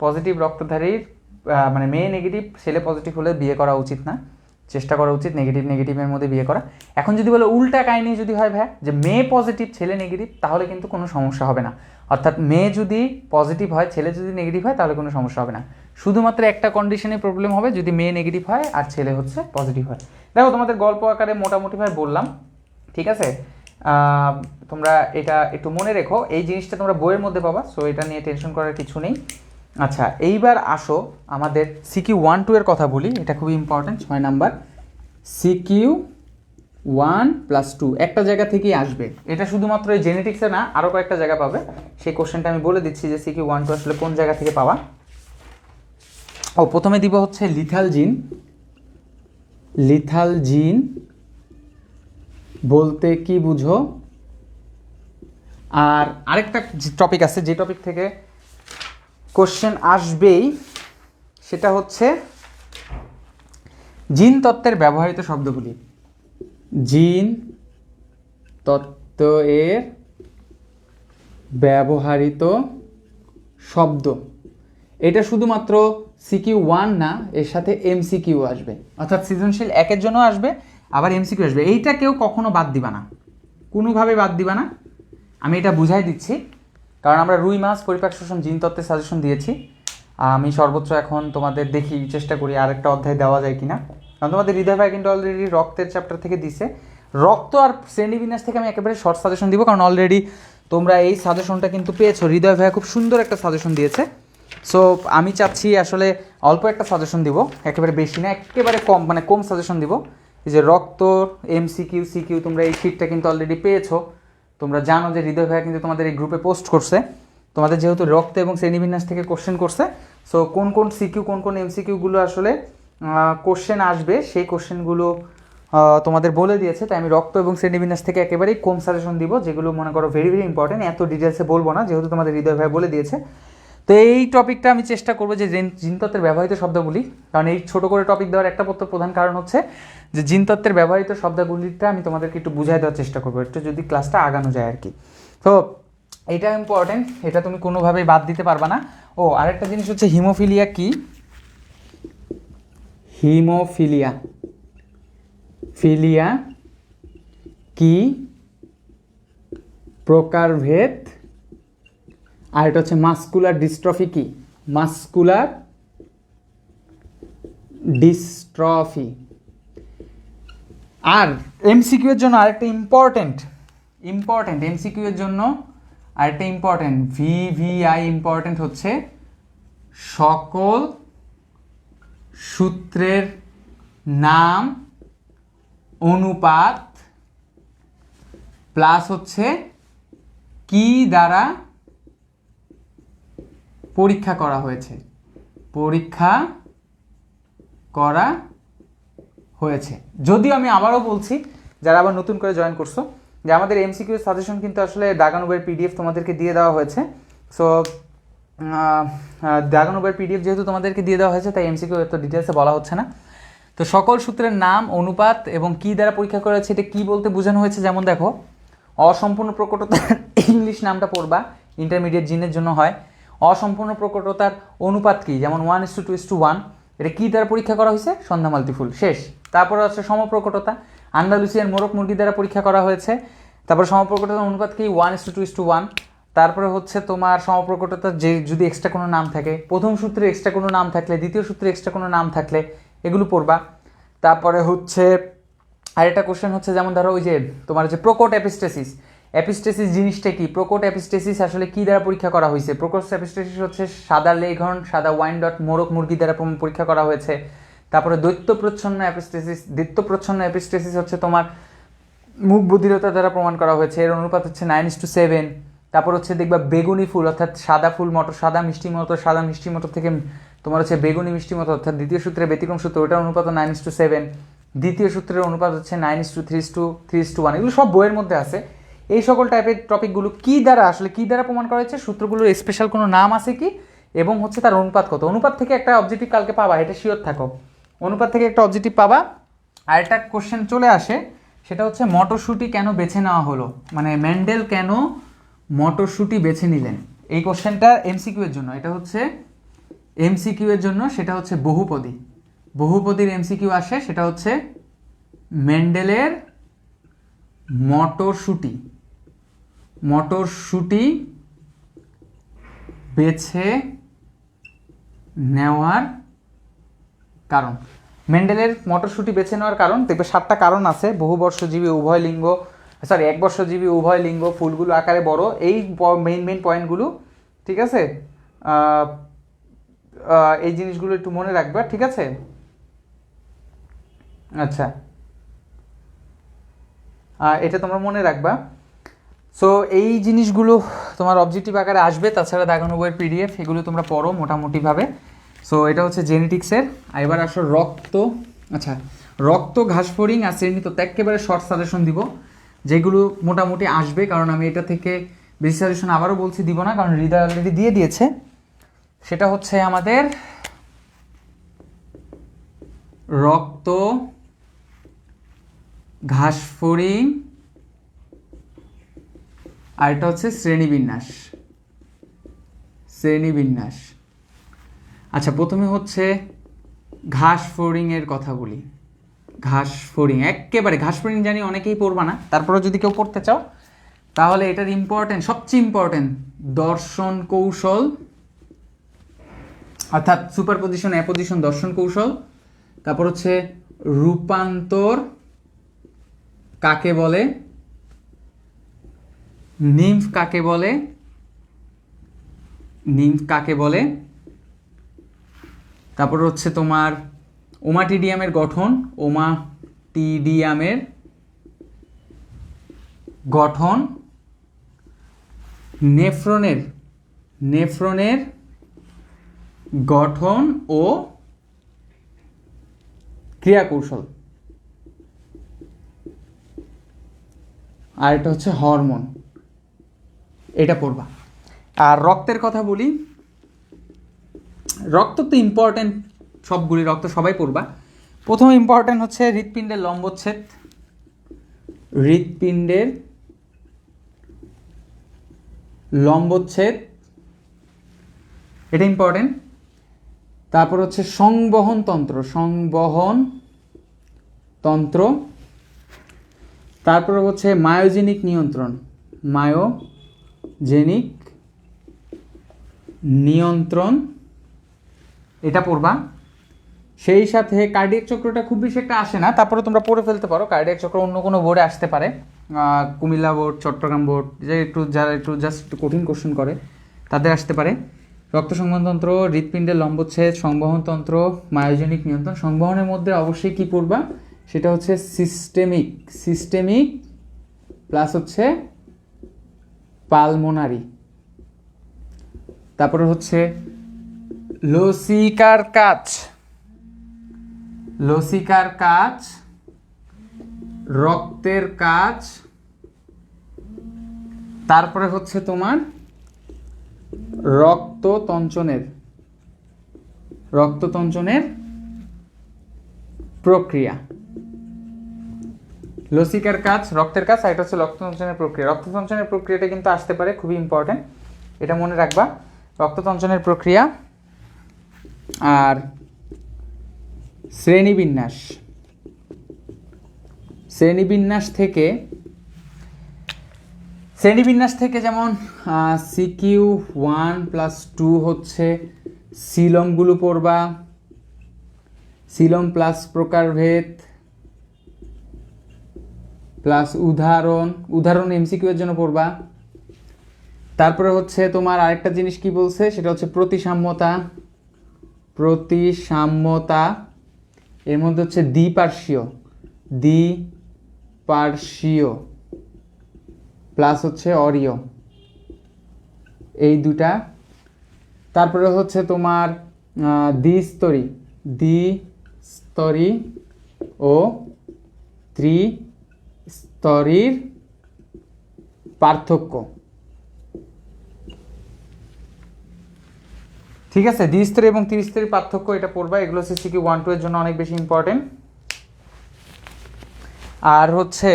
পজিটিভ রক্তধারীর মানে মেয়ে নেগেটিভ ছেলে পজিটিভ হলে বিয়ে করা উচিত না, চেষ্টা করা উচিত নেগেটিভের মধ্যে বিয়ে করা। এখন যদি বলে উল্টা কাহিনী যদি হয় ভাই যে মেয়ে পজিটিভ ছেলে নেগেটিভ, তাহলে কিন্তু কোনো সমস্যা হবে না। অর্থাৎ মেয়ে যদি পজিটিভ হয় ছেলে যদি নেগেটিভ হয় তাহলে কোনো সমস্যা হবে না। শুধুমাত্র একটা কন্ডিশনে প্রবলেম হবে, যদি মেয়ে নেগেটিভ হয় আর ছেলে হচ্ছে পজিটিভ হয়। দেখো তোমাদের গল্প আকারে মোটামুটিভাবে বললাম, ঠিক আছে? তোমরা এটা একটু মনে রেখো, এই জিনিসটা তোমরা বইয়ের মধ্যে পাবা, সো এটা নিয়ে টেনশন করার কিছু নেই। আচ্ছা, এইবার আসো আমাদের সিকিউ 1-2 এর কথা বলি, এটা খুবই ইম্পর্টেন্ট। 6 নাম্বার সিকিউ 1+2 একটা জায়গা থেকেই আসবে, এটা শুধুমাত্র এই জেনেটিক্সে না, আরও কয়েকটা জায়গা পাবে। সেই কোশ্চেনটা আমি বলে দিচ্ছি যে সিকিউ 1-2 আসলে কোন জায়গা থেকে পাওয়া। প্রথমে দিব হচ্ছে লিথাল জিন বলতে কি বুঝো, আর আরেকটা টপিক আছে যে টপিক থেকে কোশ্চেন আসবেই, সেটা হচ্ছে জিন তত্ত্বের ব্যবহৃত শব্দগুলি। জিন তত্ত্বের ব্যবহৃত শব্দ, এটা শুধুমাত্র সিকিউ 1 না, এর সাথে এমসিকিউ আসবে, অর্থাৎ সৃজনশীল 1-এর জন্য আসবে, আবার এমসিকিউ আসবে। এইটা কেউ কখনো বাদ দিবা না, কোনোভাবে বাদ দিবা না, আমি এটা বুঝাই দিচ্ছি। কারণ আমরা রুই মাছ পরিপাক শোষণ জিন তত্ত্বের সাজেশন দিয়েছি, আমি সর্বোচ্চ এখন তোমাদের দেখি চেষ্টা করি আরেকটা অধ্যায় দেওয়া যায় কিনা। কারণ তোমাদের হৃদয় ভাই কিন্তু অলরেডি রক্তের চ্যাপ্টার থেকে দিছে, রক্ত আর শ্রেণীবিন্যাস থেকে আমি একেবারে শর্ট সাজেশন দিব, কারণ অলরেডি তোমরা এই সাজেশনটা কিন্তু পেয়েছো। হৃদয় ভাই খুব সুন্দর একটা সাজেশন দিয়েছে, সো আমি চাচ্ছি আসলে অল্প একটা সাজেশন দিব, একেবারে বেশি না, একেবারে কম, মানে কম সাজেশন দিব। এই যে রক্ত এমসিকিউ সিকিউ তোমরা এই শিটটা কিন্তু অলরেডি পেয়েছো, তোমরা জানো যে হৃদয় ভাই কিন্তু তোমাদের এই গ্রুপে পোস্ট করছে। তোমাদের যেহেতু রক্ত এবং শ্রেণীবিন্যাস থেকে কোশ্চেন করছে, সো কোন কোন সিকিউ কোন কোন এমসিকিউগুলো আসলে কোশ্চেন আসবে সেই কোশ্চেনগুলো তোমাদের বলে দিয়েছে। তাই আমি রক্ত এবং শ্রেণীবিন্যাস থেকে একেবারেই কম সাজেশন দিব, যেগুলো মনে করো ভেরি ভেরি ইম্পর্টেন্ট, এত ডিটেলসে বলবো না যেহেতু তোমাদের হৃদয় ভাই বলে দিয়েছে। তো এই টপিকটা আমি চেষ্টা করবো যে জিনতত্ত্বের ব্যবহৃত শব্দগুলি, কারণ এই ছোট করে টপিক দেওয়ার একটা প্রধান কারণ হচ্ছে যে জিনতত্ত্বের ব্যবহৃত শব্দগুলিটা আমি তোমাদেরকে একটু বুঝাই দেওয়ার চেষ্টা করবো, একটু যদি ক্লাসটা আগানো যায় আর কি। তো এটা ইম্পর্টেন্ট, এটা তুমি কোনোভাবেই বাদ দিতে পারবা না। আরেকটা জিনিস হচ্ছে হিমোফিলিয়া কি, হিমোফিলিয়া কি প্রকারভেদ, আর এটা হচ্ছে মাসকুলার ডিস্ট্রফি কি, মাসকুলার ডিস্ট্রফি। আর এমসিকিউ এর জন্য আরেকটা ইম্পর্টেন্ট এমসিকিউ এর জন্য আরেকটা ইম্পর্টেন্ট ভিভিআই ইম্পর্টেন্ট হচ্ছে সকল সূত্রের নাম অনুপাত প্লাস হচ্ছে কি দ্বারা পরীক্ষা করা হয়েছে, যদিও আমি আবারও বলছি যারা আবার নতুন করে জয়েন করছো যে আমাদের এমসিকিউ সাজেশন কিন্তু আসলে দাগানুবের পিডিএফ তোমাদেরকে দিয়ে দেওয়া হয়েছে। সো দাগানুবের পিডিএফ যেহেতু তোমাদেরকে দিয়ে দেওয়া হয়েছে তাই এমসিকিউ এত ডিটেলসে বলা হচ্ছে না। তো সকল সূত্রের নাম অনুপাত এবং কি দ্বারা পরীক্ষা করা হয়েছে এটা কি বলতে বোঝানো হয়েছে, যেমন দেখো অসম্পূর্ণ প্রকটতার ইংলিশ নামটা পড়বা, ইন্টারমিডিয়েট জিনের জন্য হয়। অসম্পূর্ণ প্রকটতার অনুপাত কি, যেমন 1:2:1, এটা কি দ্বারা পরীক্ষা করা হয়েছে, সন্ধ্যা মাল্টিফুল, শেষ। তারপরে হচ্ছে সমপ্রকটতা, আন্দালুসিয়ান মোরগ মুরগি দ্বারা পরীক্ষা করা হয়েছে। তারপর সমপ্রকটতার অনুপাত কি, 1:2:1। তারপরে হচ্ছে তোমার সমপ্রকটতা, যে যদি এক্সট্রা কোনো নাম থাকে, প্রথম সূত্রে এক্সট্রা কোনো নাম থাকলে, দ্বিতীয় সূত্রে এক্সট্রা কোনো নাম থাকলে এগুলো পড়বা। তারপরে হচ্ছে আরেকটা কোশ্চেন হচ্ছে, যেমন ধরো ওই যে তোমার যে প্রোকট অ্যাপিস্টেসিস, অ্যাপিস্টেসিস জিনিসটা কি, প্রোকট অ্যাপিস্টেসিস আসলে কি দ্বারা পরীক্ষা করা হয়েছে? প্রোকট অ্যাপিস্টেসিস হচ্ছে সাদা লেঘর্ন, সাদা ওয়াইনডট মোরগ মুরগি দ্বারা পরীক্ষা করা হয়েছে। তারপরে দৈত্য প্রচ্ছন্ন অ্যাপিস্টেসিস হচ্ছে তোমার মুখ বধিরতা দ্বারা প্রমাণ করা হয়েছে, এর অনুপাত হচ্ছে 9:7। তারপর হচ্ছে দেখবা বেগুনি ফুল, অর্থাৎ সাদা ফুল মটর, সাদা মিষ্টি মটর থেকে তোমার হচ্ছে বেগুনি মিষ্টি মটর, অর্থাৎ দ্বিতীয় সূত্রে ব্যতিক্রম সূত্র, ওটার অনুপাত 9:7। দ্বিতীয় সূত্রের অনুপাত হচ্ছে 9:3:1। এগুলো সব বইয়ের মধ্যে আছে। এই সকল টাইপের টপিকগুলো কি দ্বারা প্রমাণ করা হয়েছে, সূত্রগুলোর স্পেশাল কোনো নাম আছে কি, এবং হচ্ছে তার অনুপাত কত। অনুপাত থেকে একটা অবজেক্টিভ কালকে পাবা, এটা শিওর থাকো, অনুপাত থেকে একটা অবজেক্টিভ পাবা। আর একটা কোশ্চেন চলে আসে, সেটা হচ্ছে মটরশুঁটি কেন বেছে নেওয়া হলো, মানে মেন্ডেল কেন মটরশুঁটি বেছে নিলেন। এই কোশ্চেনটা এমসিকিউ এর জন্য, এটা হচ্ছে এমসিকিউ এর জন্য, সেটা হচ্ছে বহুপদীর এমসিকিউ আসে, সেটা হচ্ছে মেন্ডেলের মটরশুঁটি বেছে নেওয়ার কারণ। মেন্ডেলের মটরশুঁটি বেছে নেওয়ার কারণ দেখবে 7টা কারণ আছে। বহুবর্ষজীবী উভয় লিঙ্গ, একবর্ষজীবী উভয় লিঙ্গ, ফুলগুলো আকারে বড়, এই মেইন পয়েন্টগুলো, ঠিক আছে। এই জিনিসগুলো একটু মনে রাখবা, ঠিক আছে। আচ্ছা, এটা তোমরা মনে রাখবা। সো এই জিনিসগুলো তোমার অবজেক্টিভ আকারে আসবে, তাছাড়া দাগানো বইয়ের পিডিএফ, এগুলো তোমরা পড়ো মোটামুটিভাবে। সো এটা হচ্ছে জেনেটিক্সের। এবার আসো রক্ত, ঘাসফড়িং আর শ্রেণীতত্ত্ব, একেবারে শর্ট সাজেশন দিব, যেগুলো মোটামুটি আসবে, কারণ আমি এটা থেকে বেশি সাজেশন আবারও বলছি দিব না, কারণ হৃদয় অলরেডি দিয়ে দিয়েছে। সেটা হচ্ছে আমাদের রক্ত, ঘাসফড়িং, আর এটা হচ্ছে শ্রেণীবিন্যাস। আচ্ছা, প্রথমে হচ্ছে ঘাসফড়িং এর কথা বলি। ঘাসফড়িং জানি অনেকেই পড়বা না, তারপরে যদি কেউ পড়তে চাও তাহলে এটার সবচেয়ে ইম্পর্টেন্ট দর্শন কৌশল, অর্থাৎ সুপারপজিশন, অ্যাপোজিশন, দর্শন কৌশল। তারপর হচ্ছে রূপান্তর কাকে বলে, নিম্ফ কাকে বলে। তারপর হচ্ছে তোমার ওমাটিডিয়ামের গঠন, নেফ্রনের গঠন ও ক্রিয়াকৌশল। আর এটা হচ্ছে হরমোন, এটা পড়বা। আর রক্তের কথা বলি, রক্ত তো ইম্পর্টেন্ট, সবগুলি রক্ত সবাই পড়বা। প্রথম ইম্পর্টেন্ট হচ্ছে হৃৎপিণ্ডের লম্বচ্ছেদ, এটা ইম্পর্টেন্ট। তারপর হচ্ছে সংবহন তন্ত্র। তারপর হচ্ছে মায়োজেনিক নিয়ন্ত্রণ, এটা পড়বা। সেই সাথে কার্ডিয়াক চক্রটা খুব বেশি একটা আসে না, তারপরে তোমরা পড়ে ফেলতে পারো। কার্ডিয়াক চক্র অন্য কোনো বোর্ডে আসতে পারে, কুমিল্লা বোর্ড, চট্টগ্রাম বোর্ড, যারা একটু কঠিন কোশ্চেন করে তাদের আসতে পারে। রক্ত সংবহনতন্ত্র, হৃৎপিণ্ডের লম্বচ্ছেদ, সংবহনতন্ত্র, মায়োজেনিক নিয়ন্ত্রণ। সংবহনের মধ্যে অবশ্যই কি পড়বা, সেটা হচ্ছে সিস্টেমিক প্লাস হচ্ছে পালমোনারি। তারপরে হচ্ছে লসিকার কাজ, রক্তের কাজ। তারপরে হচ্ছে তোমার রক্ততঞ্চনের প্রক্রিয়া। লসিকার কাজ, রক্তের কাজ, আর এটা হচ্ছে রক্ততঞ্চনের প্রক্রিয়া। রক্ততঞ্চনের প্রক্রিয়াটা কিন্তু আসতে পারে, খুবই ইম্পর্টেন্ট, এটা মনে রাখবা, রক্ততঞ্চনের প্রক্রিয়া। আর শ্রেণীবিন্যাস থেকে শ্রেণীবিন্যাস থেকে যেমন সিকিউ 1+2 হচ্ছে সিলমগুলো পড়বা, সিলম প্লাস প্রকারভেদ প্লাস উদাহরণ এমসিকিউ এর জন্য পড়বা। তারপরে হচ্ছে তোমার আরেকটা জিনিস কি বলছে সেটা হচ্ছে প্রতিসাম্যতা, এর মধ্যে হচ্ছে দ্বিপার্শ্বীয় প্লাস হচ্ছে অরীয়, এই দুটা। তারপরে হচ্ছে তোমার দ্বিস্তরী ও ত্রিস্তরীর পার্থক্য। ঠিক আছে, দ্বিস্তরী এবং ত্রিস্তরীর পার্থক্য এটা পড়বা। এগুলো হচ্ছে সিকিউ 1-2 এর জন্য অনেক বেশি ইম্পর্টেন্ট। আর হচ্ছে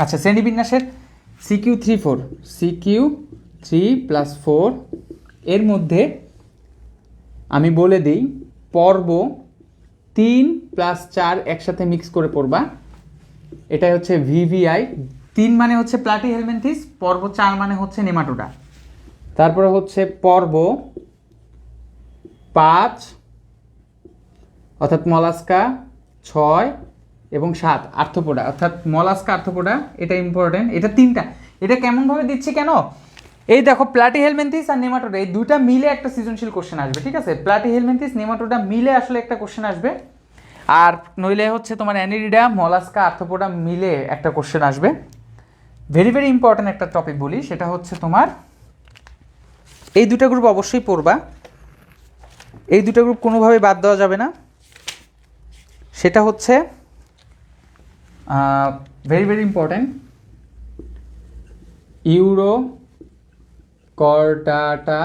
আচ্ছা, শ্রেণীবিন্যাসের সিকিউ 3+4 এর মধ্যে আমি বলে দিই, পর্ব 3+4 একসাথে মিক্স করে পড়বা। এটাই হচ্ছে ভিভিআই। 3 মানে হচ্ছে প্লাটিহেলমিনথিস, পর্ব 4 মানে হচ্ছে নেমাটোডা। তারপরে হচ্ছে পর্ব 5 অর্থাৎ মলাস্কা, 6 এবং 7 আর্থ্রোপোডা অর্থাৎ মলাস্কা আর্থ্রোপোডা। এটা ইম্পর্টেন্ট। এটা 3টা। এটা কেমনভাবে দিচ্ছি কেন, এই দেখো প্লাটিহেলমিনথিস আর নেমাটোডা এই দুটা মিলে একটা সৃজনশীল কোশ্চেন আসবে। ঠিক আছে, প্লাটিহেলমিনথিস নেমাটোডা মিলে আসলে একটা কোশ্চেন আসবে, আর নইলে হচ্ছে তোমার অ্যানিরিডা মলাস্কা আর্থ্রোপোডা মিলে একটা কোশ্চেন আসবে। ভেরি ভেরি ইম্পর্টেন্ট একটা টপিক বলি, সেটা হচ্ছে তোমার এই দুটা গ্রুপ অবশ্যই পড়বা। এই দুটো গ্রুপ কোনোভাবেই বাদ দেওয়া যাবে না। সেটা হচ্ছে very very important, urochordata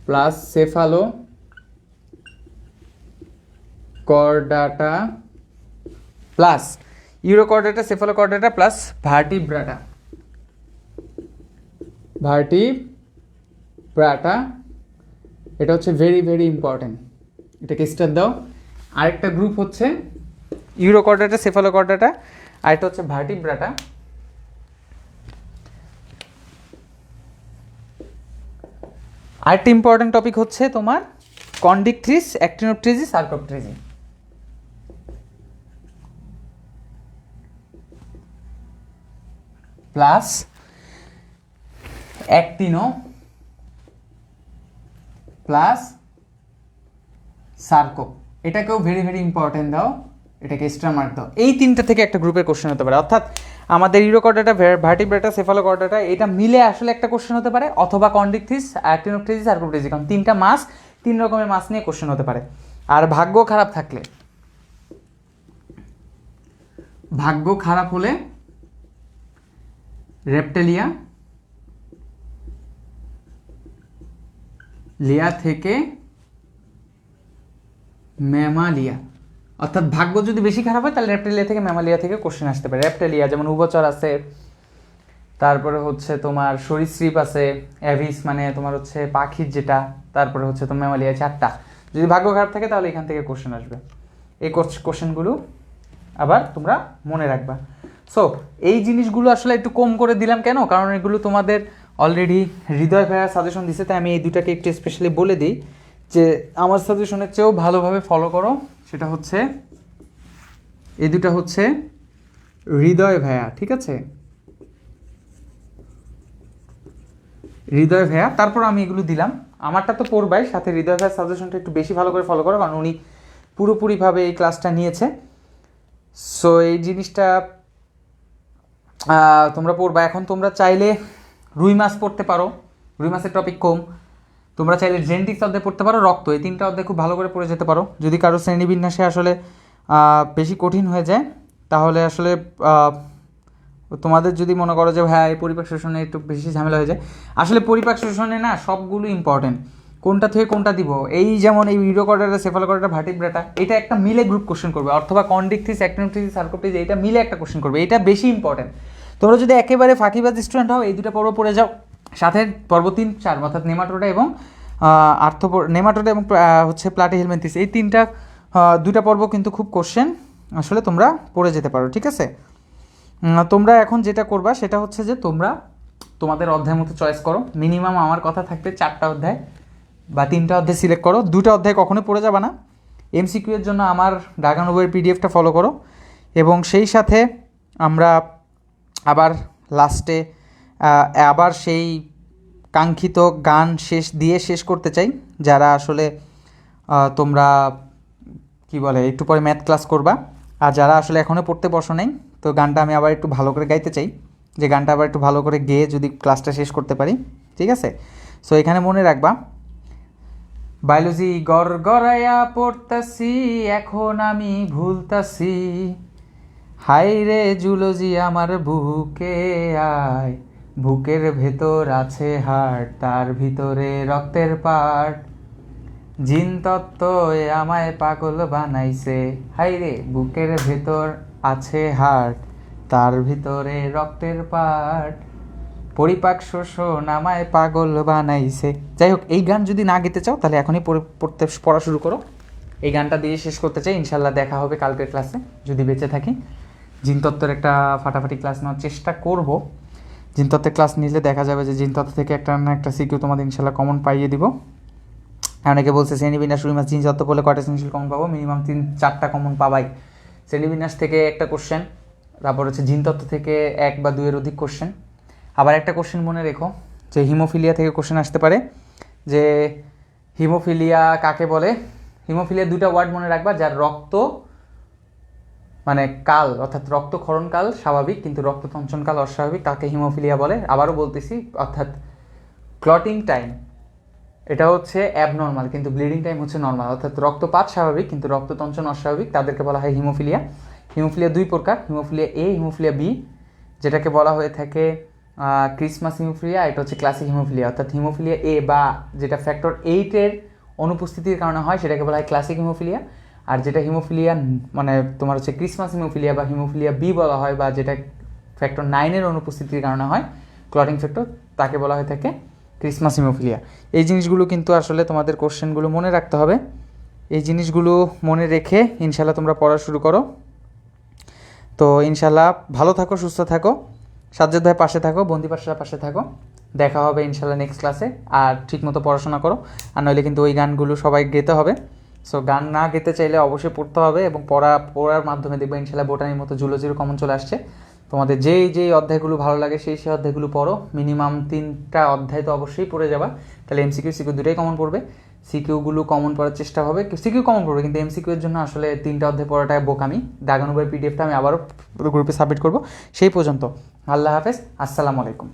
plus cephalochordata plus cephalochordata plus vertebrata. এটা হচ্ছে ভেরি ভেরি ইম্পর্টেন্ট, এটাকে স্টার দাও। আরেকটা গ্রুপ হচ্ছে ইউরোকর্ডাটা সেফালোকর্ডাটা, আরেকটা হচ্ছে ভার্টিব্রাটা। আরেকটা ইম্পর্টেন্ট টপিক হচ্ছে তোমার কন্ডিকথ্রিস, actinopterygii, sarcopterygii. Plus actino plus sarco. এটাকেও ভেরি ভেরি ইম্পর্টেন্ট দাও, এটাকে এক্সট্রা মার্ক দাও। এই তিনটা থেকে একটা গ্রুপের কোশ্চেন হতে পারে, অর্থাৎ আমাদের ইউরোকর্ডাটা, ভার্টিব্রাটা, সেফালোকর্ডাটা এটা মিলে আসলে একটা কোশ্চেন হতে পারে, অথবা কন্ডিকথ্রিস, অ্যাক্টিনোপট্রিজি, সার্কোপট্রিজি, কারণ 3টা মাস 3 রকমের মাস নিয়ে কোশ্চেন হতে পারে। আর ভাগ্য খারাপ হলে রেপ্টেলিয়া থেকে ম্যামালিয়া, অর্থাৎ ভাগ্য যদি বেশি খারাপ হয় তাহলে রেপ্টেলিয়া থেকে ম্যামালিয়া থেকে কোশ্চেন আসতে পারে। রেপ্টেলিয়া যেমন উভচর আছে, তারপরে হচ্ছে তোমার সরীসৃপ আছে, অ্যাভিস মানে তোমার হচ্ছে পাখির যেটা, তারপরে হচ্ছে তোমার ম্যামালিয়া, 4টা। যদি ভাগ্য খারাপ থাকে তাহলে এখান থেকে কোশ্চেন আসবে। এই কোশ্চেনগুলো আবার তোমরা মনে রাখবা। সো এই জিনিসগুলো আসলে একটু কম করে দিলাম কেন, কারণ এগুলো তোমাদের অলরেডি হৃদয় ভাইয়া সাজেশন দিছে, তাই আমি এই দুটাকে একটু স্পেশালি বলে দিই যে আমার সাজেশনের চেয়েও ভালোভাবে ফলো করো। সেটা হচ্ছে এই দুটা হচ্ছে হৃদয় ভাইয়া, ঠিক আছে, হৃদয় ভাইয়া। তারপর আমি এগুলো দিলাম, আমারটা তো পড়বাই, সাথে হৃদয় ভাইয়ার সাজেশনটা একটু বেশি ভালো করে ফলো করো, কারণ উনি পুরোপুরিভাবে এই ক্লাসটা নিয়েছে। সো এই জিনিসটা তোমরা পড়বা। এখন তোমরা চাইলে রুই মাছ পড়তে পারো, রুই মাছের টপিক কম। তোমরা চাইলে জেনেটিক্স অধ্যায় পড়তে পারো, রক্ত, এই 3টা অধ্যায় খুব ভালো করে পড়ে যেতে পারো। যদি কারো শ্রেণীবিন্যাসে আসলে বেশি কঠিন হয়ে যায় তাহলে আসলে তোমাদের যদি মনে করো যে হ্যাঁ এই পরিপাক শোষণে একটু বেশি ঝামেলা হয়ে যায়, আসলে পরিপাক শোষণে না সবগুলো ইম্পর্টেন্ট, কোনটা থেকে কোনটা দিব। এই যেমন এই ইউরোকর্ডাটা, সেফালোকর্ডাটা, ভার্টিব্রাটা, এটা একটা মিলে গ্রুপ কোশ্চেন করবে, অথবা কন্ডিকথ্রিস, অ্যাক্টিনোপট্রিজি, সার্কোপট্রিজি, এটা মিলে একটা কোশ্চেন করবে, এটা বেশি ইম্পর্টেন্ট। তোমরা যদি একেবারে ফাঁকিবাজ স্টুডেন্ট হও, এই দুটো পর্ব পড়ে যাও, সাথে পর্ব 3-4 অর্থাৎ নেমাটোডা এবং নেমাটোডা এবং হচ্ছে প্লাটিহেলমিনথিস, এই দুটা পর্ব কিন্তু খুব কোশ্চেন আসলে তোমরা পড়ে যেতে পারো, ঠিক আছে। তোমরা এখন যেটা করবা সেটা হচ্ছে যে তোমরা তোমাদের অধ্যায় মতো চয়েস করো। মিনিমাম আমার কথা থাকবে 4টা অধ্যায় বা 3টা অধ্যায় সিলেক্ট করো, 2টা অধ্যায় কখনোই পড়ে যাবে না। এমসিকিউ এর জন্য আমার ড্রাগন বইয়ের পিডিএফটা ফলো করো, এবং সেই সাথে আমরা আবার লাস্টে আবার সেই কাঙ্ক্ষিত গান শেষ করতে চাই। যারা আসলে তোমরা কি বলে একটু পরে ম্যাথ ক্লাস করবা, আর যারা আসলে এখনও পড়তে বসো নাই, তো গানটা আমি আবার একটু ভালো করে গাইতে চাই, যে গানটা আবার একটু ভালো করে গেয়ে যদি ক্লাসটা শেষ করতে পারি, ঠিক আছে? সো এখানে মনে রাখবা, বায়োলজি গড়াইয়া পড়তাছি এখন আমি ভুলতাছি, হাই রে জুলজি আমার বুকে আয়, বুকের ভেতর আছে হার্ট, তার ভিতরে রক্তের পার্ট, জিন তত্ত্ব এ আমায় পাগল বানাইছে, হাই রে বুকের ভেতর আছে হার্ট, তার ভিতরে রক্তের পার্ট, পরিপাক শোষণ আমায় পাগল বানাইছে। যাই হোক, এই গান যদি না গেতে চাও তাহলে এখনই পড়া শুরু করো। এই গানটা দিয়ে শেষ করতে চাই। ইনশাল্লাহ দেখা হবে কালকের ক্লাসে যদি বেঁচে থাকি। জিনতত্ত্বের একটা ফাটাফাটি ক্লাস নেওয়ার চেষ্টা করব। জিনতত্ত্বের ক্লাস নিলে দেখা যাবে যে জিনতত্ত্ব থেকে একটা না একটা সিকিউ তোমাদের ইনশাল্লাহ কমন পাইয়ে দিব। অনেকে বলছে শ্রেণীবিন্যাস রুইমাস জিনতত্ত্ব বলে কয়টা সৃজনশীল কমন পাবো? মিনিমাম 3-4টা কমন পাবাই। শ্রেণীবিন্যাস থেকে একটা কোশ্চেন, তারপর হচ্ছে জিনতত্ত্ব থেকে 1 বা 2-এর অধিক কোশ্চেন। আবার একটা কোশ্চেন মনে রেখো যে হিমোফিলিয়া থেকে কোশ্চেন আসতে পারে, যে হিমোফিলিয়া কাকে বলে। হিমোফিলিয়া 2টা ওয়ার্ড মনে রাখবা, যার রক্ত মানে কাল অর্থাৎ রক্তক্ষরণকাল স্বাভাবিক কিন্তু রক্ততঞ্চনকাল অস্বাভাবিক, তাকে হিমোফিলিয়া বলে। আবারও বলতেছি, অর্থাৎ ক্লটিং টাইম এটা হচ্ছে অ্যাবনর্মাল কিন্তু ব্লিডিং টাইম হচ্ছে নর্মাল, অর্থাৎ রক্তপাত স্বাভাবিক কিন্তু রক্ততঞ্চন অস্বাভাবিক, তাদেরকে বলা হয় হিমোফিলিয়া। হিমোফিলিয়া 2 প্রকার, হিমোফিলিয়া এ, হিমোফিলিয়া বি, যেটাকে বলা হয়ে থাকে ক্রিসমাস হিমোফিলিয়া, এটা হচ্ছে ক্লাসিক হিমোফিলিয়া। অর্থাৎ হিমোফিলিয়া এ বা যেটা ফ্যাক্টর 8-এর অনুপস্থিতির কারণে হয় সেটাকে বলা হয় ক্লাসিক হিমোফিলিয়া। আর যেটা হিমোফিলিয়া মানে তোমার হচ্ছে ক্রিসমাস হিমোফিলিয়া বা হিমোফিলিয়া বি বলা হয়, বা যেটা ফ্যাক্টর 9-এর অনুপস্থিতির কারণে হয় ক্লটিং ফ্যাক্টর, তাকে বলা হয়ে থাকে ক্রিসমাস হিমোফিলিয়া। এই জিনিসগুলো কিন্তু আসলে তোমাদের কোশ্চেনগুলো মনে রাখতে হবে। এই জিনিসগুলো মনে রেখে ইনশাল্লাহ তোমরা পড়া শুরু করো। তো ইনশাল্লাহ ভালো থাকো, সুস্থ থাকো, সাজ্জাদ ভাই পাশে থাকো, বন্দি পাশার পাশে থাকো। দেখা হবে ইনশাল্লাহ নেক্সট ক্লাসে। আর ঠিকমতো পড়াশোনা করো, আর নইলে কিন্তু ওই গানগুলো সবাই গেতে হবে। সো গান না গেতে চাইলে অবশ্যই পড়তে হবে, এবং পড়ার মাধ্যমে দেখবে ইনশাল্লাহ বোটানির মতো জুলজিরও কমন চলে আসছে। তোমাদের যেই অধ্যায়গুলো ভালো লাগে সেই অধ্যায়গুলো পড়ো। মিনিমাম 3টা অধ্যায় তো অবশ্যই পড়ে যাবা, তাহলে এমসিকিউ সিকিউ দুটোই কমন পড়বে। সিকিউগুলো কমন পড়ার চেষ্টা হবে, সিকিউ কমন পড়বে কিন্তু এমসিকিউ এর জন্য আসলে 3টা অধ্যায় পড়াটা বোকামি। দাগানুবের পিডিএফটা আমি আবারও গ্রুপে সাবমিট করব। সেই পর্যন্ত আল্লাহ হাফেজ, আসসালামু আলাইকুম।